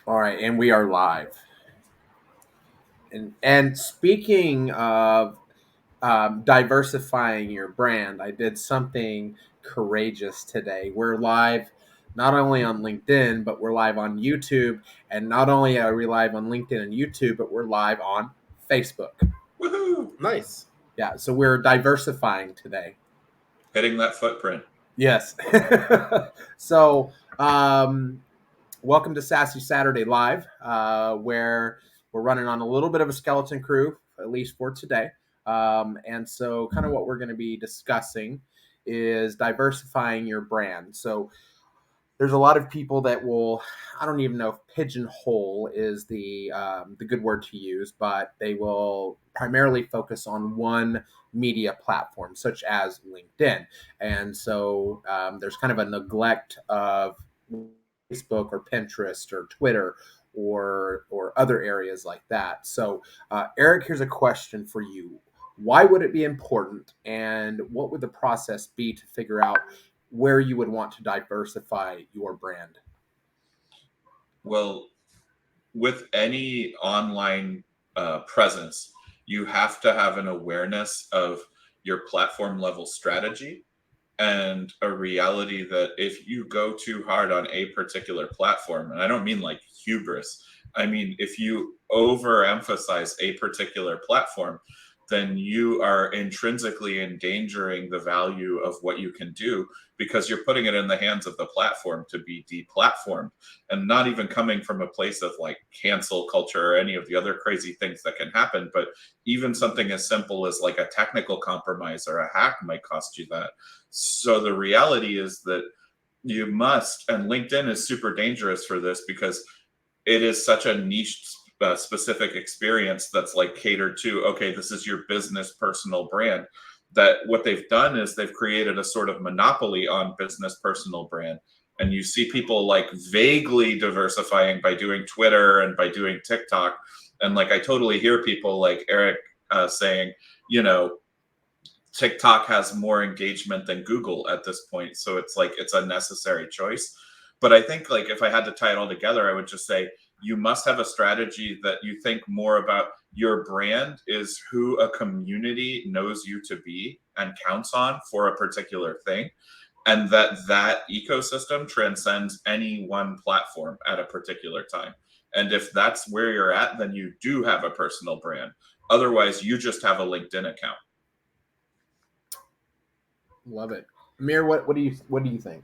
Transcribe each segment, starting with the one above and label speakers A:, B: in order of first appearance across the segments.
A: All right, and we are live. And speaking of diversifying your brand, I did something courageous today. We're live not only on LinkedIn, but we're live on YouTube. And not only are we live on LinkedIn and YouTube, but we're live on Facebook.
B: Woohoo! Nice.
A: Yeah, so we're diversifying today.
B: Hitting that footprint.
A: Yes. so, welcome to Sassy Saturday Live, where we're running on a little bit of a skeleton crew, at least for today. And so, kind of what we're going to be discussing is diversifying your brand. So, there's a lot of people that will, I don't even know if pigeonhole is the good word to use, but they will primarily focus on one media platform, such as LinkedIn. And so there's kind of a neglect of Facebook or Pinterest or Twitter or other areas like that. So, Eric, here's a question for you. Why would it be important, and what would the process be to figure out where you would want to diversify your brand?
B: Well, with any online presence, you have to have an awareness of your platform level strategy and a reality that if you go too hard on a particular platform, and I don't mean like hubris, I mean if you overemphasize a particular platform, then you are intrinsically endangering the value of what you can do because you're putting it in the hands of the platform to be deplatformed, and not even coming from a place of like cancel culture or any of the other crazy things that can happen, but even something as simple as like a technical compromise or a hack might cost you that. So the reality is that you must, and LinkedIn is super dangerous for this because it is such a niche specific experience that's like catered to, okay, this is your business personal brand. That what they've done is they've created a sort of monopoly on business personal brand. And you see people like vaguely diversifying by doing Twitter and by doing TikTok. And like I totally hear people like Eric saying, you know, TikTok has more engagement than Google at this point. So it's like it's a necessary choice. But I think like if I had to tie it all together, I would just say you must have a strategy that you think more about your brand is who a community knows you to be and counts on for a particular thing, and that ecosystem transcends any one platform at a particular time. And if that's where you're at, then you do have a personal brand. Otherwise, you just have a LinkedIn account.
A: Love it. Amir, what do you think?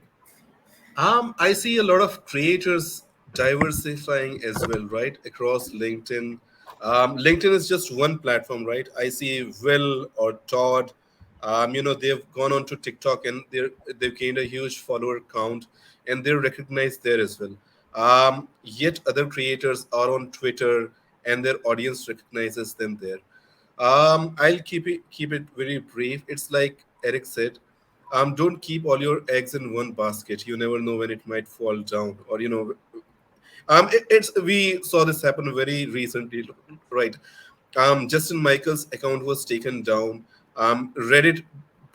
C: I see a lot of creators diversifying as well, right? Across LinkedIn. LinkedIn is just one platform, right? I see Will or Todd. They've gone on to TikTok and they've gained a huge follower count, and they're recognized there as well. Yet other creators are on Twitter, and their audience recognizes them there. I'll keep it very brief. It's like Eric said, don't keep all your eggs in one basket. You never know when it might fall down, or it's we saw this happen very recently, right? Justin Michael's account was taken down. Reddit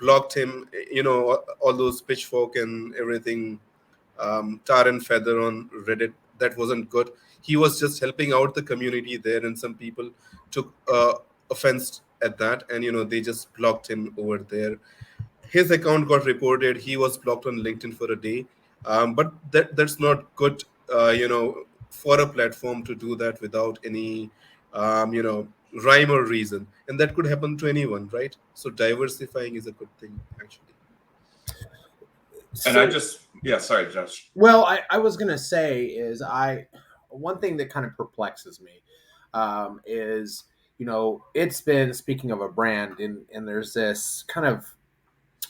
C: blocked him. All those pitchfork and everything, tar and feather on Reddit. That wasn't good. He was just helping out the community there, and some people took offense at that, and they just blocked him over there. His account got reported. He was blocked on LinkedIn for a day, but that's not good. For a platform to do that without any, rhyme or reason, and that could happen to anyone, right? So diversifying is a good thing, actually.
B: And I
A: So,
B: just, yeah, sorry, Josh.
A: well, I was gonna say is I one thing that kind of perplexes me is it's been, speaking of a brand, and there's this kind of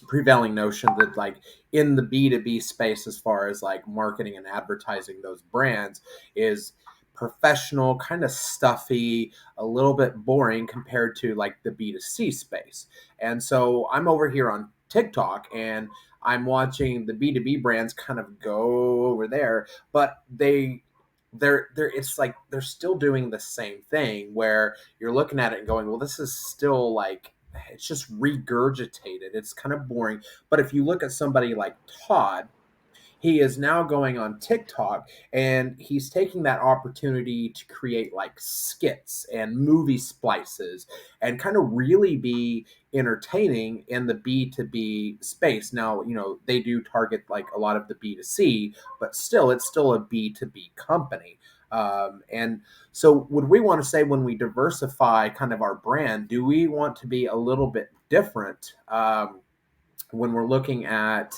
A: prevailing notion that, like, in the B2B space, as far as like marketing and advertising those brands, is professional, kind of stuffy, a little bit boring compared to like the B2C space. And so I'm over here on TikTok and I'm watching the B2B brands kind of go over there, but they're it's like they're still doing the same thing, where you're looking at it and going, well, this is still like, it's just regurgitated. It's kind of boring. But if you look at somebody like Todd, he is now going on TikTok, and he's taking that opportunity to create like skits and movie splices and kind of really be entertaining in the B2B space. Now, they do target like a lot of the B2C, but still, it's still a B2B company. And so, would we want to say when we diversify kind of our brand, do we want to be a little bit different when we're looking at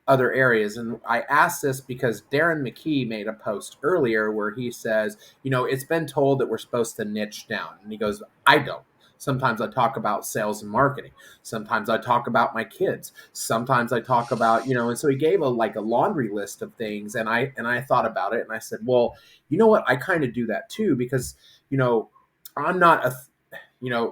A: other areas? And I asked this because Darren McKee made a post earlier where he says, it's been told that we're supposed to niche down. And he goes, I don't. Sometimes I talk about sales and marketing. Sometimes I talk about my kids. Sometimes I talk about, and so he gave a laundry list of things. And I thought about it and I said, well, you know what? I kind of do that too, because, I'm not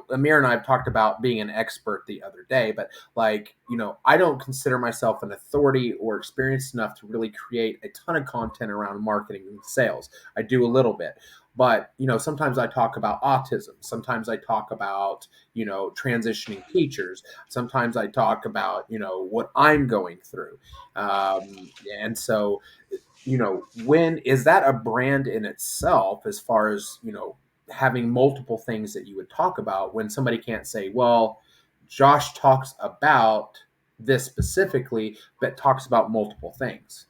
A: Amir and I have talked about being an expert the other day, but I don't consider myself an authority or experienced enough to really create a ton of content around marketing and sales. I do a little bit, but sometimes I talk about autism. Sometimes I talk about, transitioning teachers. Sometimes I talk about, what I'm going through. And so, when is that a brand in itself as far as, having multiple things that you would talk about when somebody can't say, well, Josh talks about this specifically, but talks about multiple things?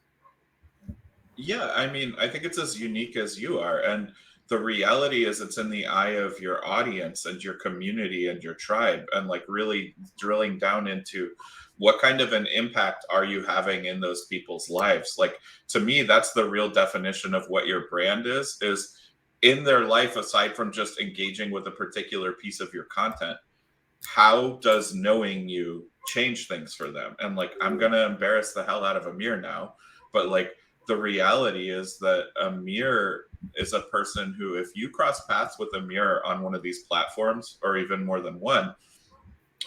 B: Yeah, I mean, I think it's as unique as you are. And the reality is, it's in the eye of your audience and your community and your tribe, and like really drilling down into what kind of an impact are you having in those people's lives. Like, to me, that's the real definition of what your brand is in their life, aside from just engaging with a particular piece of your content. How does knowing you change things for them? And like, I'm gonna embarrass the hell out of Amir now, but like, the reality is that Amir is a person who, if you cross paths with Amir on one of these platforms, or even more than one,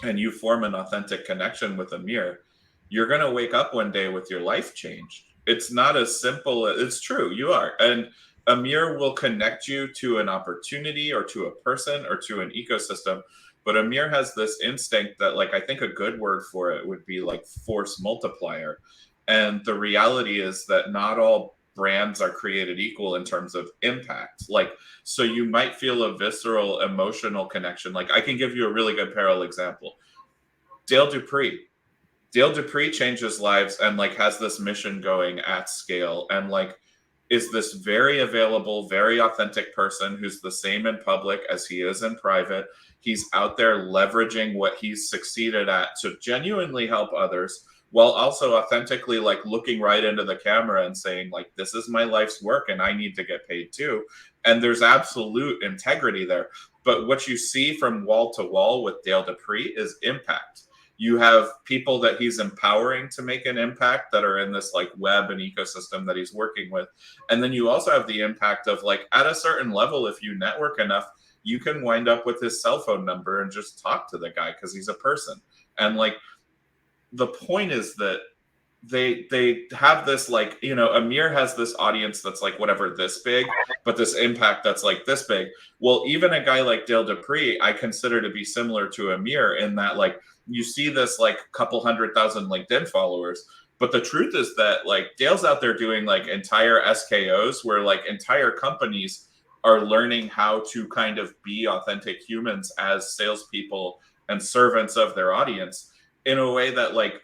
B: and you form an authentic connection with Amir, you're gonna wake up one day with your life changed. It's not as simple. It's true, you are. And Amir will connect you to an opportunity or to a person or to an ecosystem. But Amir has this instinct that, like, I think a good word for it would be like force multiplier. And the reality is that not all brands are created equal in terms of impact. Like, so you might feel a visceral emotional connection. Like, I can give you a really good parallel example. Dale Dupree. Dale Dupree changes lives and like has this mission going at scale, and like is this very available, very authentic person who's the same in public as he is in private. He's out there leveraging what he's succeeded at to genuinely help others, while also authentically like looking right into the camera and saying like, this is my life's work and I need to get paid too. And there's absolute integrity there. But what you see from wall to wall with Dale Dupree is impact. You have people that he's empowering to make an impact that are in this like web and ecosystem that he's working with. And then you also have the impact of like, at a certain level, if you network enough, you can wind up with his cell phone number and just talk to the guy because he's a person. And like, the point is that they have this like, Amir has this audience that's like whatever this big, but this impact that's like this big. Well, even a guy like Dale Dupree I consider to be similar to Amir in that like you see this like couple 100,000 LinkedIn followers, but the truth is that like Dale's out there doing like entire SKOs where like entire companies are learning how to kind of be authentic humans as salespeople and servants of their audience in a way that like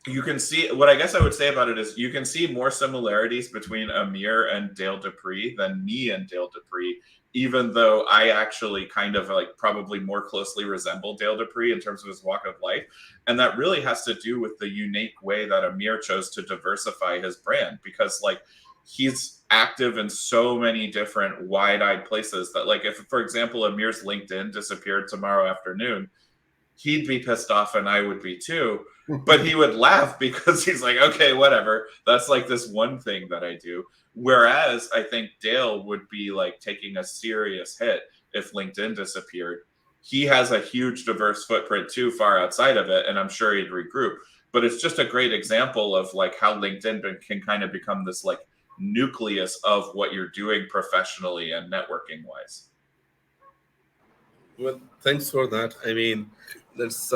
B: you can see. What I guess I would say about it is you can see more similarities between Amir and Dale Dupree than me and Dale Dupree, even though I actually kind of like probably more closely resemble Dale Dupree in terms of his walk of life. And that really has to do with the unique way that Amir chose to diversify his brand, because like he's active in so many different wide-eyed places that like if, for example, Amir's LinkedIn disappeared tomorrow afternoon, he'd be pissed off and I would be too. But he would laugh because he's like, okay, whatever. That's like this one thing that I do. Whereas I think Dale would be like taking a serious hit if LinkedIn disappeared. He has a huge diverse footprint too, far outside of it, and I'm sure he'd regroup. But it's just a great example of like how LinkedIn can kind of become this like nucleus of what you're doing professionally and networking wise.
C: Well, thanks for that. I mean, that's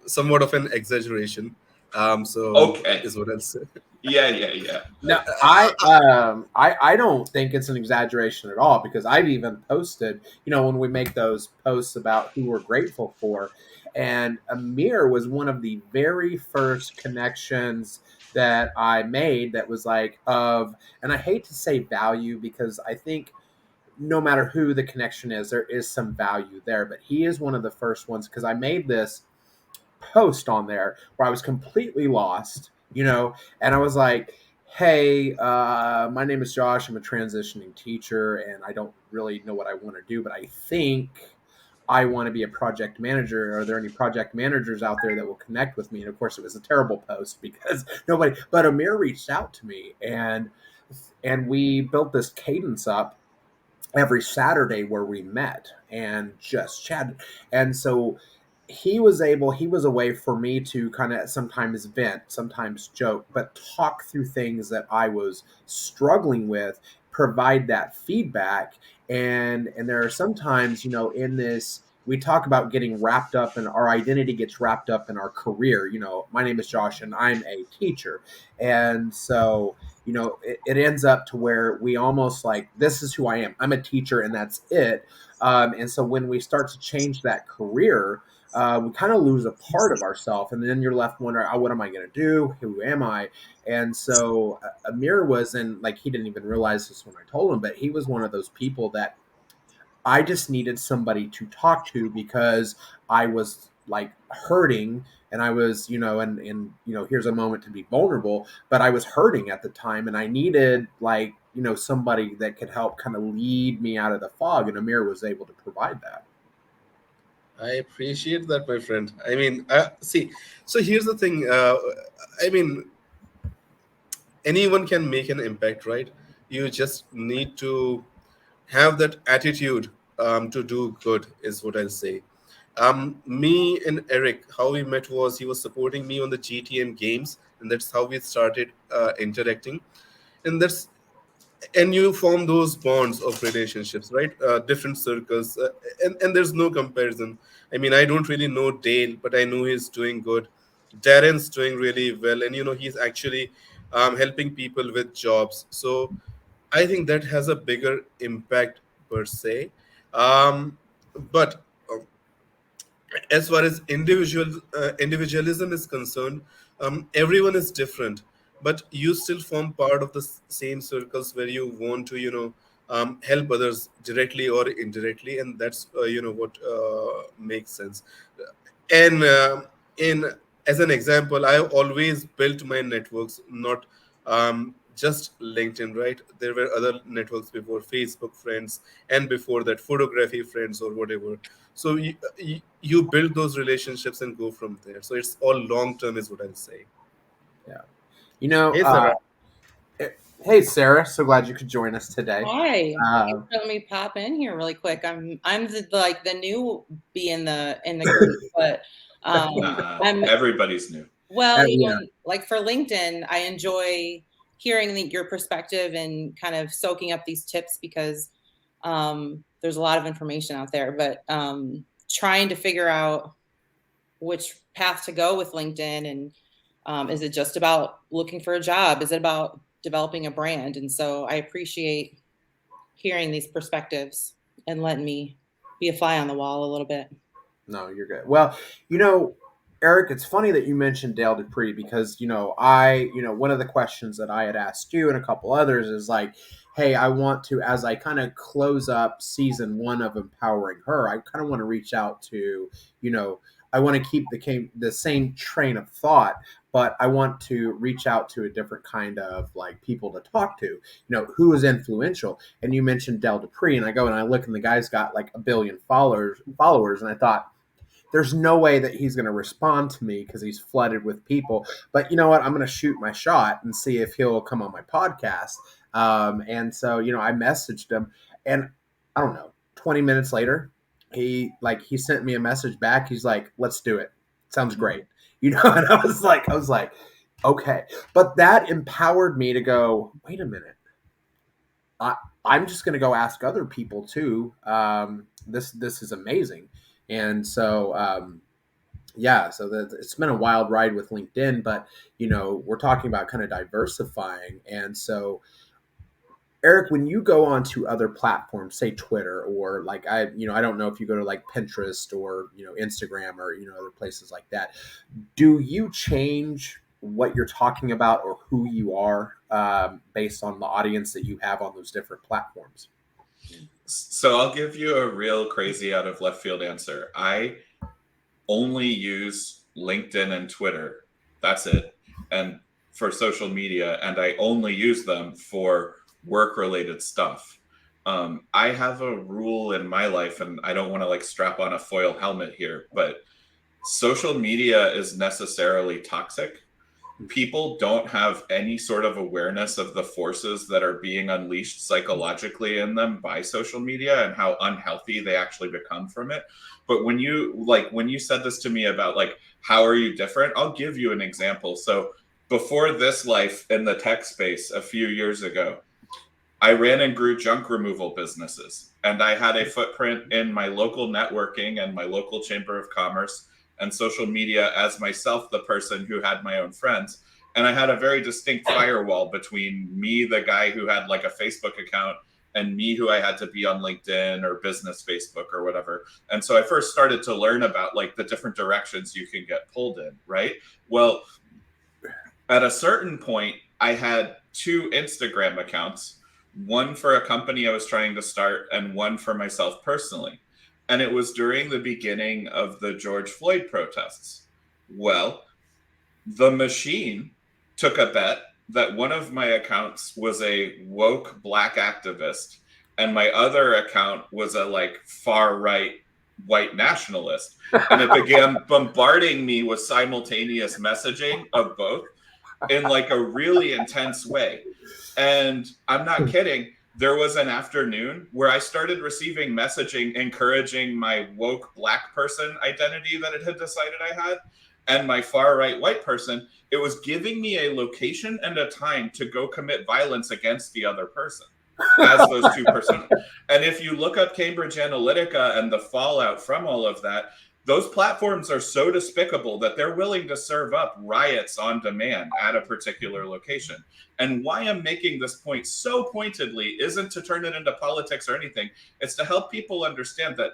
C: somewhat of an exaggeration. So
B: Okay.
C: is what I'll say.
B: Yeah.
A: No, I don't think it's an exaggeration at all because I've even posted, when we make those posts about who we're grateful for, and Amir was one of the very first connections that I made that was like and I hate to say value because I think no matter who the connection is, there is some value there, but he is one of the first ones because I made this post on there where I was completely lost, and I was like, hey, my name is Josh. I'm a transitioning teacher, and I don't really know what I want to do, but I think I want to be a project manager. Are there any project managers out there that will connect with me? And of course, it was a terrible post because nobody, but Amir reached out to me, and we built this cadence up every Saturday where we met and just chatted. And so he was a way for me to kind of sometimes vent, sometimes joke, but talk through things that I was struggling with, provide that feedback. And there are sometimes, in this we talk about getting wrapped up and our identity gets wrapped up in our career. My name is Josh and I'm a teacher. And so it ends up to where we almost like, this is who I am. I'm a teacher and that's it. And so when we start to change that career, we kind of lose a part of ourselves. And then you're left wondering, oh, what am I going to do? Who am I? And so Amir was in, like, he didn't even realize this when I told him, but he was one of those people that I just needed somebody to talk to because I was like hurting and I was, here's a moment to be vulnerable, but I was hurting at the time and I needed like, somebody that could help kind of lead me out of the fog. And Amir was able to provide that.
C: I appreciate that, my friend. I mean, see, so here's the thing. I mean, anyone can make an impact, right? You just need to have that attitude to do good, is what I'll say. Me and Eric, how we met was he was supporting me on the GTM games, and that's how we started interacting. And you form those bonds of relationships, right? Different circles, and there's no comparison. I mean, I don't really know Dale, but I know he's doing good. Darren's doing really well, and he's actually helping people with jobs. So I think that has a bigger impact per se. But as far as individualism is concerned, everyone is different, but you still form part of the same circles where you want to help others directly or indirectly, and that's what makes sense. And in as an example, I have always built my networks, not just LinkedIn, right? There were other networks before, Facebook friends, and before that photography friends or whatever. So you build those relationships and go from there. So it's all long term is what I'll say.
A: Yeah. You know,
C: Hey Sarah.
A: eh, hey, Sarah, so glad you could join us today.
D: Hi.
A: Uh,
D: Thanks for letting me pop in here really quick. I'm the new bee in the group, but I'm
B: Everybody's new.
D: well,
A: yeah,
D: like for LinkedIn, I enjoy hearing your perspective and kind of soaking up these tips because there's a lot of information out there, but trying to figure out which path to go with LinkedIn and is it just about looking for a job? Is it about developing a brand? And so I appreciate hearing these perspectives and letting me be a fly on the wall a little bit.
A: no, you're good. Well, Eric, it's funny that you mentioned Dale Dupree because, one of the questions that I had asked you and a couple others is like, hey, I want to, as I kind of close up season one of Empowering Her, I kind of want to reach out to, I want to keep the same train of thought, but I want to reach out to a different kind of like people to talk to, who is influential. And you mentioned Dale Dupree, and I go and I look, and the guy's got like 1 billion followers, and I thought, there's no way that he's going to respond to me because he's flooded with people. But you know what? I'm going to shoot my shot and see if he'll come on my podcast. And so, I messaged him, and I don't know, 20 minutes later, he sent me a message back. He's like, "Let's do it. Sounds great." And I was like, okay. But that empowered me to go, wait a minute. I'm just going to go ask other people too. This is amazing. And so, Yeah, so it's been a wild ride with LinkedIn, but we're talking about kind of diversifying. And so, Eric, when you go onto other platforms, say Twitter, or like I don't know if you go to like Pinterest or Instagram or other places like that, do you change what you're talking about or who you are based on the audience that you have on those different platforms?
B: So I'll give you a real crazy out of left field answer. I only use LinkedIn and Twitter. That's it. And for social media, and I only use them for work related stuff. I have a rule in my life, and I don't want to like strap on a foil helmet here, but social media is necessarily toxic. People don't have any sort of awareness of the forces that are being unleashed psychologically in them by social media and how unhealthy they actually become from it. But when you said this to me about like how are you different, I'll give you an example. So before this life in the tech space a few years ago, I ran and grew junk removal businesses, and I had a footprint in my local networking and my local chamber of commerce and social media as myself, the person who had my own friends. And I had a very distinct firewall between me, the guy who had like a Facebook account, and me, who I had to be on LinkedIn or business Facebook or whatever. And so I first started to learn about like the different directions you can get pulled in, right? Well, at a certain point, I had two Instagram accounts, one for a company I was trying to start and one for myself personally. And it was during the beginning of the George Floyd protests. Well, the machine took a bet that one of my accounts was a woke black activist and my other account was a like far right white nationalist. And it began bombarding me with simultaneous messaging of both in like a really intense way. And I'm not kidding. There was an afternoon where I started receiving messaging encouraging my woke black person identity that it had decided I had, and my far right white person. It was giving me a location and a time to go commit violence against the other person as those two personas. And if you look up Cambridge Analytica and the fallout from all of that, those platforms are so despicable that they're willing to serve up riots on demand at a particular location. And why I'm making this point so pointedly isn't to turn it into politics or anything. It's to help people understand that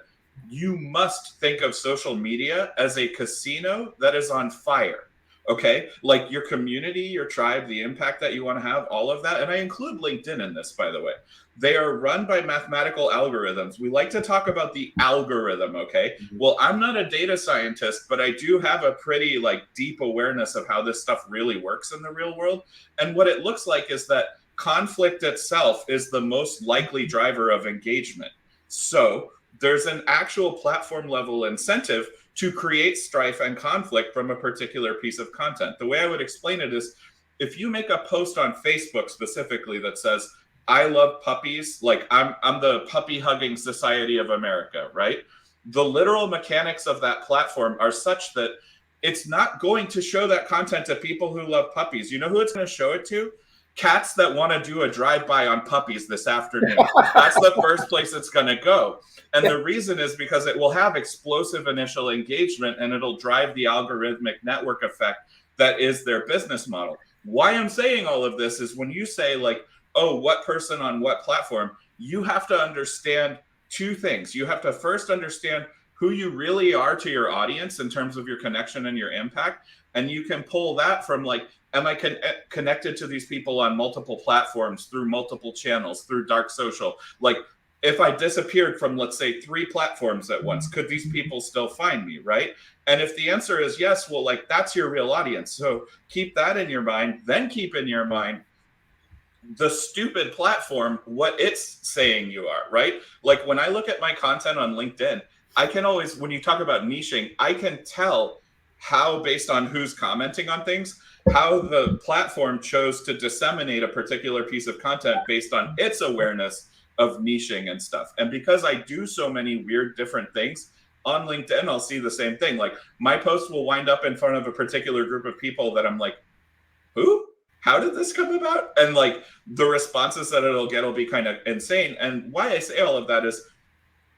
B: you must think of social media as a casino that is on fire. Okay, like your community, your tribe, the impact that you want to have, all of that. And I include LinkedIn in this, by the way. They are run by mathematical algorithms. We like to talk about the algorithm, okay? Well, I'm not a data scientist, but I do have a pretty like deep awareness of how this stuff really works in the real world. And what it looks like is that conflict itself is the most likely driver of engagement. So there's an actual platform level incentive to create strife and conflict from a particular piece of content. The way I would explain it is if you make a post on Facebook specifically that says, I love puppies, like I'm the puppy hugging society of America, right? The literal mechanics of that platform are such that it's not going to show that content to people who love puppies. You know who it's going to show it to? Cats that want to do a drive-by on puppies this afternoon. That's the first place it's going to go. And the reason is because it will have explosive initial engagement and it'll drive the algorithmic network effect that is their business model. Why I'm saying all of this is when you say like, oh, what person on what platform, you have to understand two things. You have to first understand who you really are to your audience in terms of your connection and your impact. And you can pull that from like, am I connected to these people on multiple platforms, through multiple channels, through dark social? Like if I disappeared from, let's say, 3 platforms at once, could these people still find me, right? And if the answer is yes, well, like that's your real audience. So keep that in your mind, then keep in your mind the stupid platform, what it's saying you are, right? Like when I look at my content on LinkedIn, I can always, when you talk about niching, I can tell how, based on who's commenting on things, how the platform chose to disseminate a particular piece of content based on its awareness of niching and stuff. And because I do so many weird different things on LinkedIn, I'll see the same thing. Like my post will wind up in front of a particular group of people that I'm like, who? How did this come about? And like the responses that it'll get will be kind of insane. And why I say all of that is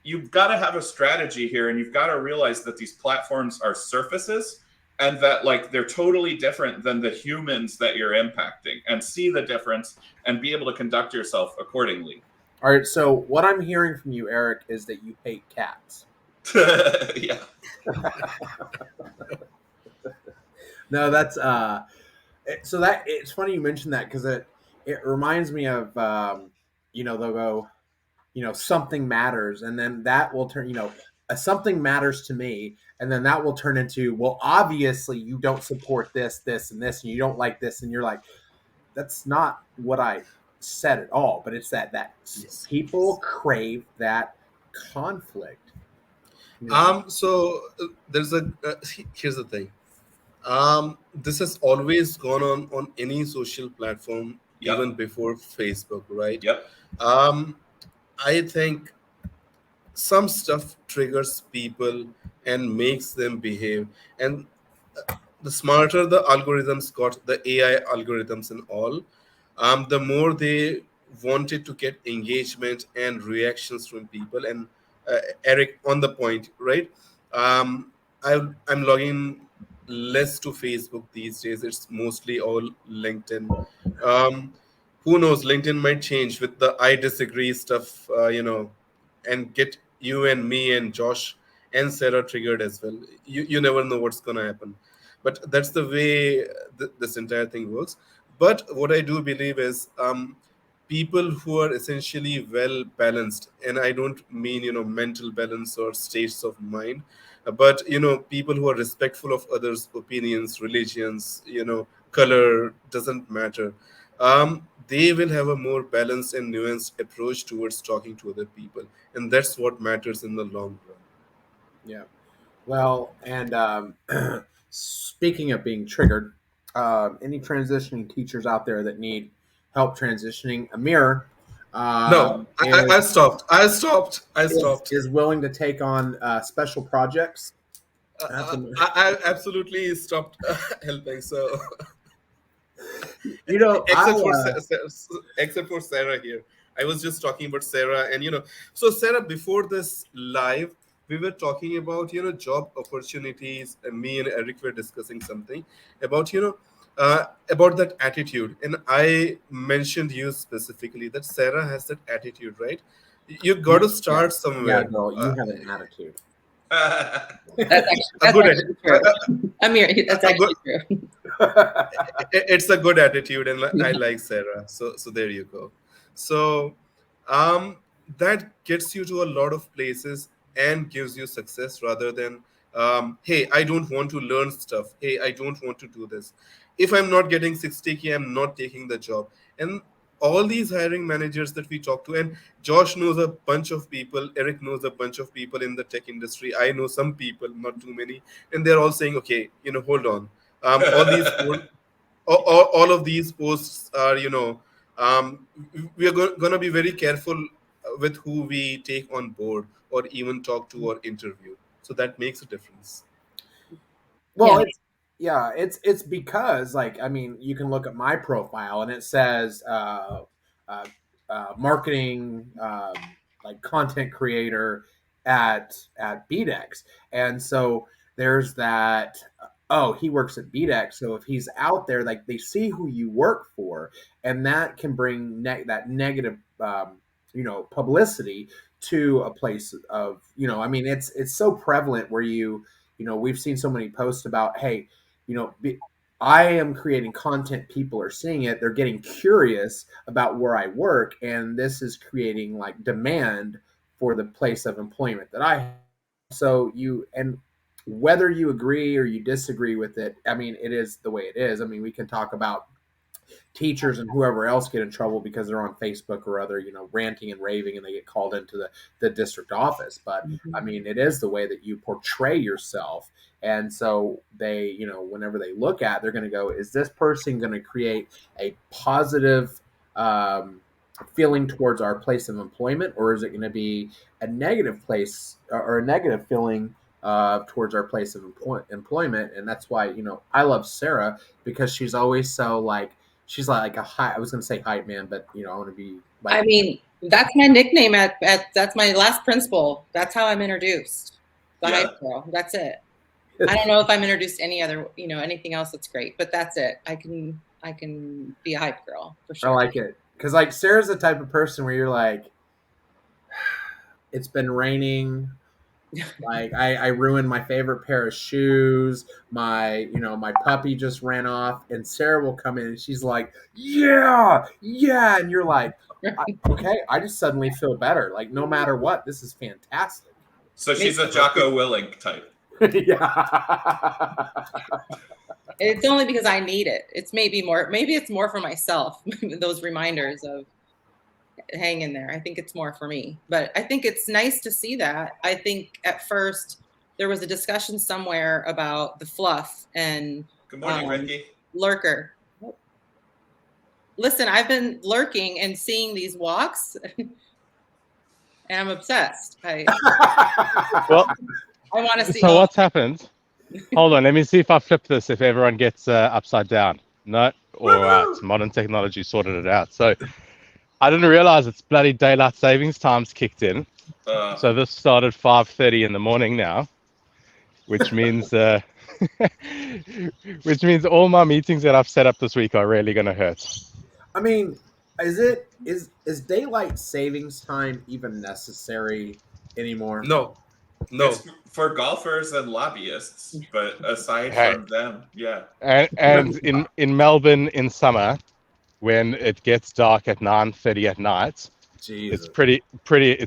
B: you've got to have a strategy here, and you've got to realize that these platforms are surfaces, and that like they're totally different than the humans that you're impacting, and see the difference and be able to conduct yourself accordingly.
A: All right. So what I'm hearing from you, Eric, is that you hate cats.
B: Yeah.
A: No, that's so that it's funny you mentioned that because it reminds me of they'll go something matters, and then that will turn something matters to me, and then that will turn into, well, obviously you don't support this and this, and you don't like this, and you're like, that's not what I said at all. But it's that
C: Yes.
A: people crave that conflict.
C: So there's here's the thing. This has always gone on any social platform,
B: Yep.
C: even before Facebook, right?
B: Yep.
C: Um, I think some stuff triggers people and makes them behave, and the smarter the algorithms got, the AI algorithms and all, the more they wanted to get engagement and reactions from people. And Eric, on the point, right? Um, I'm logging less to Facebook these days. It's mostly all LinkedIn. Um, who knows? LinkedIn might change with the I disagree stuff, and get you and me and Josh and Sarah triggered as well. You never know what's gonna happen, but that's the way this entire thing works. But what I do believe is, people who are essentially well balanced, and I don't mean mental balance or states of mind, but people who are respectful of others' opinions, religions, color doesn't matter. They will have a more balanced and nuanced approach towards talking to other people, and that's what matters in the long run.
A: Yeah. Well, and speaking of being triggered, any transitioning teachers out there that need help transitioning, Amir
C: No,
A: um,
C: I
A: is,
C: stopped. I stopped. I
A: is
C: stopped.
A: is willing to take on special projects.
C: Uh,
A: At the,
C: I absolutely stopped helping. So,
A: I'll
C: except for except for Sarah here, I was just talking about Sarah, and so Sarah, before this live, we were talking about job opportunities, and me and Eric were discussing something about about that attitude, and I mentioned you specifically that Sarah has that attitude, right? You got to
A: yeah,
C: start
A: yeah,
C: somewhere.
A: girl, you have an attitude.
C: A
D: That's
C: good
D: actually
C: a,
D: true. Amir, that's
C: a good
D: actually true.
C: it's a good attitude, and I like Sarah, so there you go. So um that gets you to a lot of places and gives you success, rather than hey, I don't want to learn stuff, hey, I don't want to do this. If I'm not getting 60K, I'm not taking the job. And all these hiring managers that we talk to, and Josh knows a bunch of people, Eric knows a bunch of people in the tech industry, I know some people, not too many, and they're all saying, okay, hold on. All these all of these posts are, we are going to be very careful with who we take on board or even talk to or interview. So that makes a difference.
A: Well, it's because, like, I mean, you can look at my profile and it says uh, marketing, like content creator at BDEX, and so there's that. Oh, he works at BDEX, so if he's out there, like, they see who you work for, and that can bring that negative, publicity to a place of, I mean, it's so prevalent where we've seen so many posts about, hey, you know be, I am creating content, people are seeing it, they're getting curious about where I work, and this is creating like demand for the place of employment that I have. So whether you agree or you disagree with it, I mean, it is the way it is. I mean, we can talk about teachers and whoever else get in trouble because they're on Facebook or other, ranting and raving, and they get called into the district office. But I mean, it is the way that you portray yourself. And so they, whenever they look at, they're going to go, is this person going to create a positive um, feeling towards our place of employment, or is it going to be a negative place or a negative feeling towards our place of employment? And that's why, I love Sarah, because she's always so like, she's like a high. I was gonna say hype man, but I want to be like.
D: I mean, That's my nickname that's my last principal. That's how I'm introduced. The
B: Yeah.
D: hype girl. That's it. I don't know if I'm introduced to any other, anything else that's great, but that's it. I can be a hype girl for
A: I
D: sure.
A: like it because like Sarah's the type of person where you're like, it's been raining. Like I ruined my favorite pair of shoes. My puppy just ran off, and Sarah will come in and she's like, "Yeah, yeah," and you're like, "Okay, I just suddenly feel better. Like no matter what, this is fantastic."
B: So she's a Jocko Willink type.
A: Yeah.
D: It's only because I need it. Maybe it's more for myself. Those reminders of hang in there. I think it's more for me, but I think it's nice to see that. I think at first there was a discussion somewhere about the fluff and
B: Good morning, Ricky.
D: lurker. Listen, I've been lurking and seeing these walks and I'm obsessed.
E: Well,
D: I want to see.
E: so what's happened? Hold on, let me see if I flip this. If everyone gets upside down, no, all right. Modern technology sorted it out. So I didn't realize it's bloody daylight savings times kicked in. So this started 5:30 in the morning now, which means which means all my meetings that I've set up this week are really going to hurt.
A: I mean, is daylight savings time even necessary anymore?
C: No.
B: It's for golfers and lobbyists, but aside from them, yeah.
E: And in Melbourne in summer, when it gets dark at 9:30 at night,
A: Jesus.
E: it's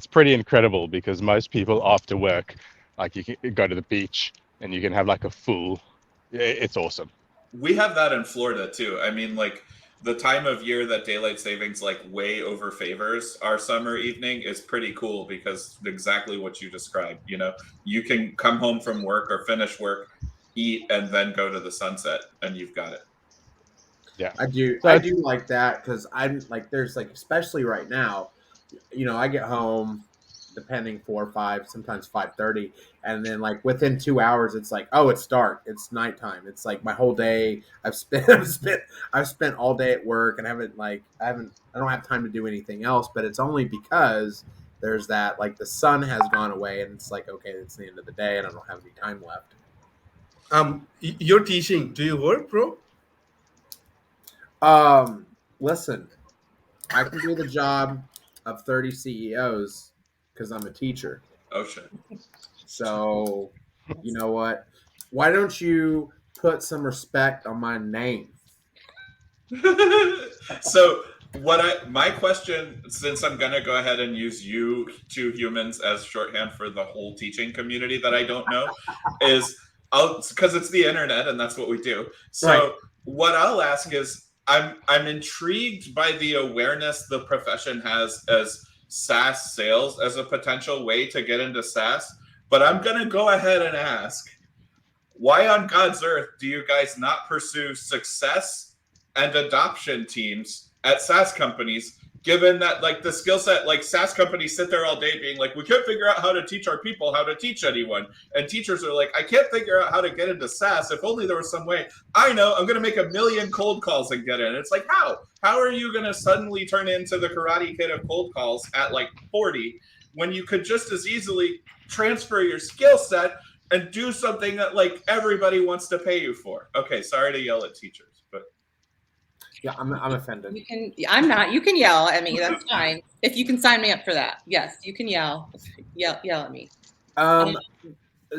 E: pretty incredible because most people after work, like you can go to the beach and you can have like a full. It's awesome.
B: We have that in Florida too. I mean, like the time of year that daylight savings like way over favors our summer evening is pretty cool because exactly what you described. You can come home from work or finish work, eat, and then go to the sunset, and you've got it.
E: Yeah,
A: I do like that because I'm like, there's like, especially right now, I get home depending 4 or 5, sometimes 5:30, and then like within 2 hours, it's like, oh, it's dark, it's nighttime. It's like my whole day I've spent all day at work, and I don't have time to do anything else. But it's only because there's that, like, the sun has gone away, and it's like, okay, it's the end of the day, and I don't have any time left.
C: You're teaching. Do you work, bro?
A: Listen, I can do the job of 30 CEOs because I'm a teacher.
B: Oh shit.
A: So, you know what? Why don't you put some respect on my name?
B: So my question, since I'm gonna go ahead and use you two humans as shorthand for the whole teaching community that I don't know, is because it's the internet and that's what we do. So right. What I'll ask is, I'm intrigued by the awareness the profession has as SaaS sales as a potential way to get into SaaS, but I'm gonna go ahead and ask, why on God's earth do you guys not pursue success and adoption teams at SaaS companies, given that like the skill set, like SaaS companies sit there all day being like, we can't figure out how to teach our people how to teach anyone. And teachers are like, I can't figure out how to get into SaaS. If only there was some way. I know, I'm going to make 1 million cold calls and get in. It's like, how? How are you going to suddenly turn into the Karate Kid of cold calls at like 40 when you could just as easily transfer your skill set and do something that like everybody wants to pay you for? Okay, sorry to yell at teachers.
A: Yeah, I'm offended.
D: I'm not. You can yell at me. That's fine. If you can sign me up for that, yes, you can yell at me.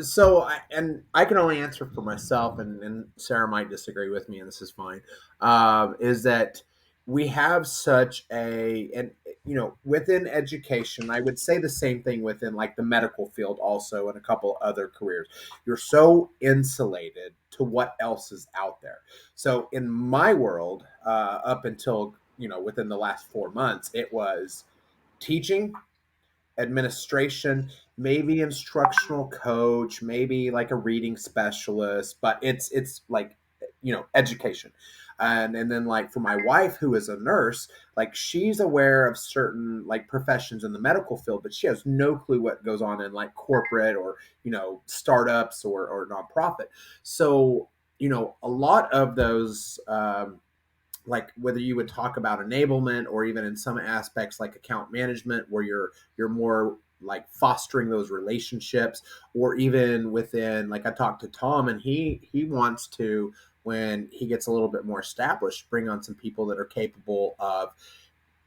A: So I can only answer for myself, and Sarah might disagree with me, and this is fine. Is that we have such within education, I would say the same thing within like the medical field also, and a couple other careers. You're so insulated to what else is out there. So in my world, up until within the last 4 months, it was teaching, administration, maybe instructional coach, maybe like a reading specialist, but it's like education. And then like for my wife, who is a nurse, like she's aware of certain like professions in the medical field, but she has no clue what goes on in like corporate or startups or nonprofit. So a lot of those like whether you would talk about enablement or even in some aspects like account management where you're more like fostering those relationships, or even within, like I talked to Tom and he wants to, when he gets a little bit more established, bring on some people that are capable of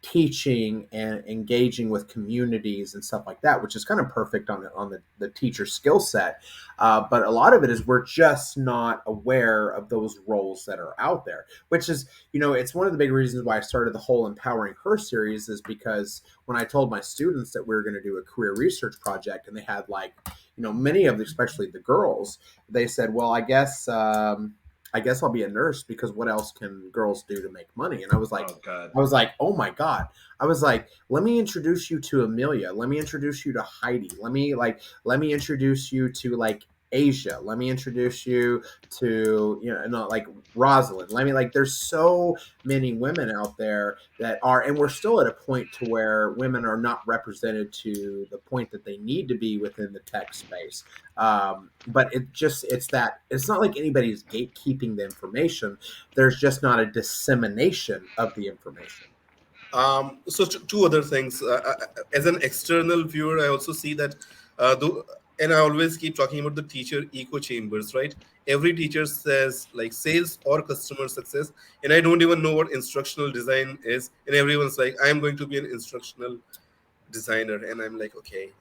A: teaching and engaging with communities and stuff like that, which is kind of perfect on the teacher skill set. But a lot of it is we're just not aware of those roles that are out there, which is, it's one of the big reasons why I started the whole Empowering Her series, is because when I told my students that we were going to do a career research project, and they had like, many of them, especially the girls, they said, well, I guess I'll be a nurse because what else can girls do to make money? And I was like,
B: Oh God.
A: oh my God. I was like, let me introduce you to Amelia. Let me introduce you to Heidi. Let me introduce you to like Asia. Let me introduce you to, like Rosalind. There's so many women out there that are, and we're still at a point to where women are not represented to the point that they need to be within the tech space. But it's not like anybody's gatekeeping the information. There's just not a dissemination of the information.
C: So two other things. As an external viewer, I also see that, and I always keep talking about the teacher echo chambers, right? Every teacher says like sales or customer success, and I don't even know what instructional design is, and everyone's like, I'm going to be an instructional designer, and I'm like, okay.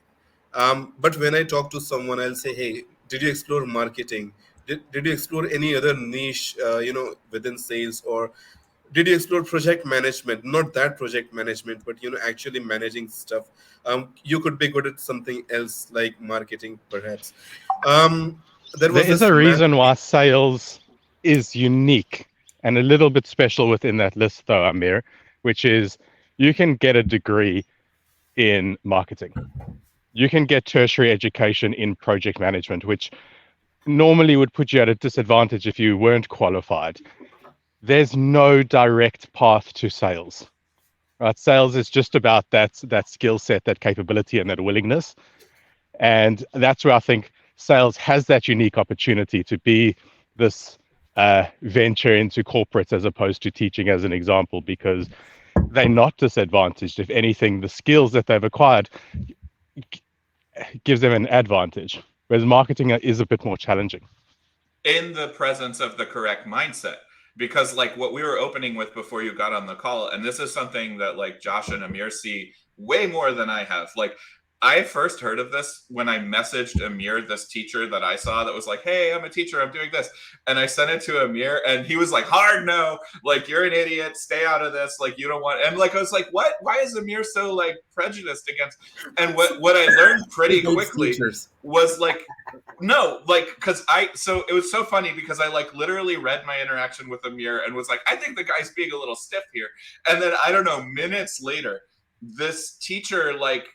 C: But when I talk to someone, I'll say, hey, did you explore marketing? Did you explore any other niche, within sales, or did you explore project management? Not that project management, but actually managing stuff. You could be good at something else like marketing, perhaps. There
E: There
C: was
E: is
C: this
E: a
C: math.
E: reason why sales is unique and a little bit special within that list, though, Amir, which is you can get a degree in marketing. You can get tertiary education in project management, which normally would put you at a disadvantage if you weren't qualified. There's no direct path to sales. Right? Sales is just about that skill set, that capability, and that willingness. And that's where I think sales has that unique opportunity to be this venture into corporates as opposed to teaching, as an example, because they're not disadvantaged. If anything, the skills that they've acquired gives them an advantage, whereas marketing is a bit more challenging.
B: In the presence of the correct mindset, because like what we were opening with before you got on the call, and this is something that like Josh and Amir see way more than I have. Like I first heard of this when I messaged Amir, this teacher that I saw that was like, hey, I'm a teacher, I'm doing this. And I sent it to Amir and he was like, hard no, like you're an idiot, stay out of this, like you don't want. And like I was like, what? Why is Amir so like prejudiced against? And what I learned pretty quickly was like, no, like, so it was so funny because I like literally read my interaction with Amir and was like, I think the guy's being a little stiff here. And then I don't know, minutes later, this teacher, like,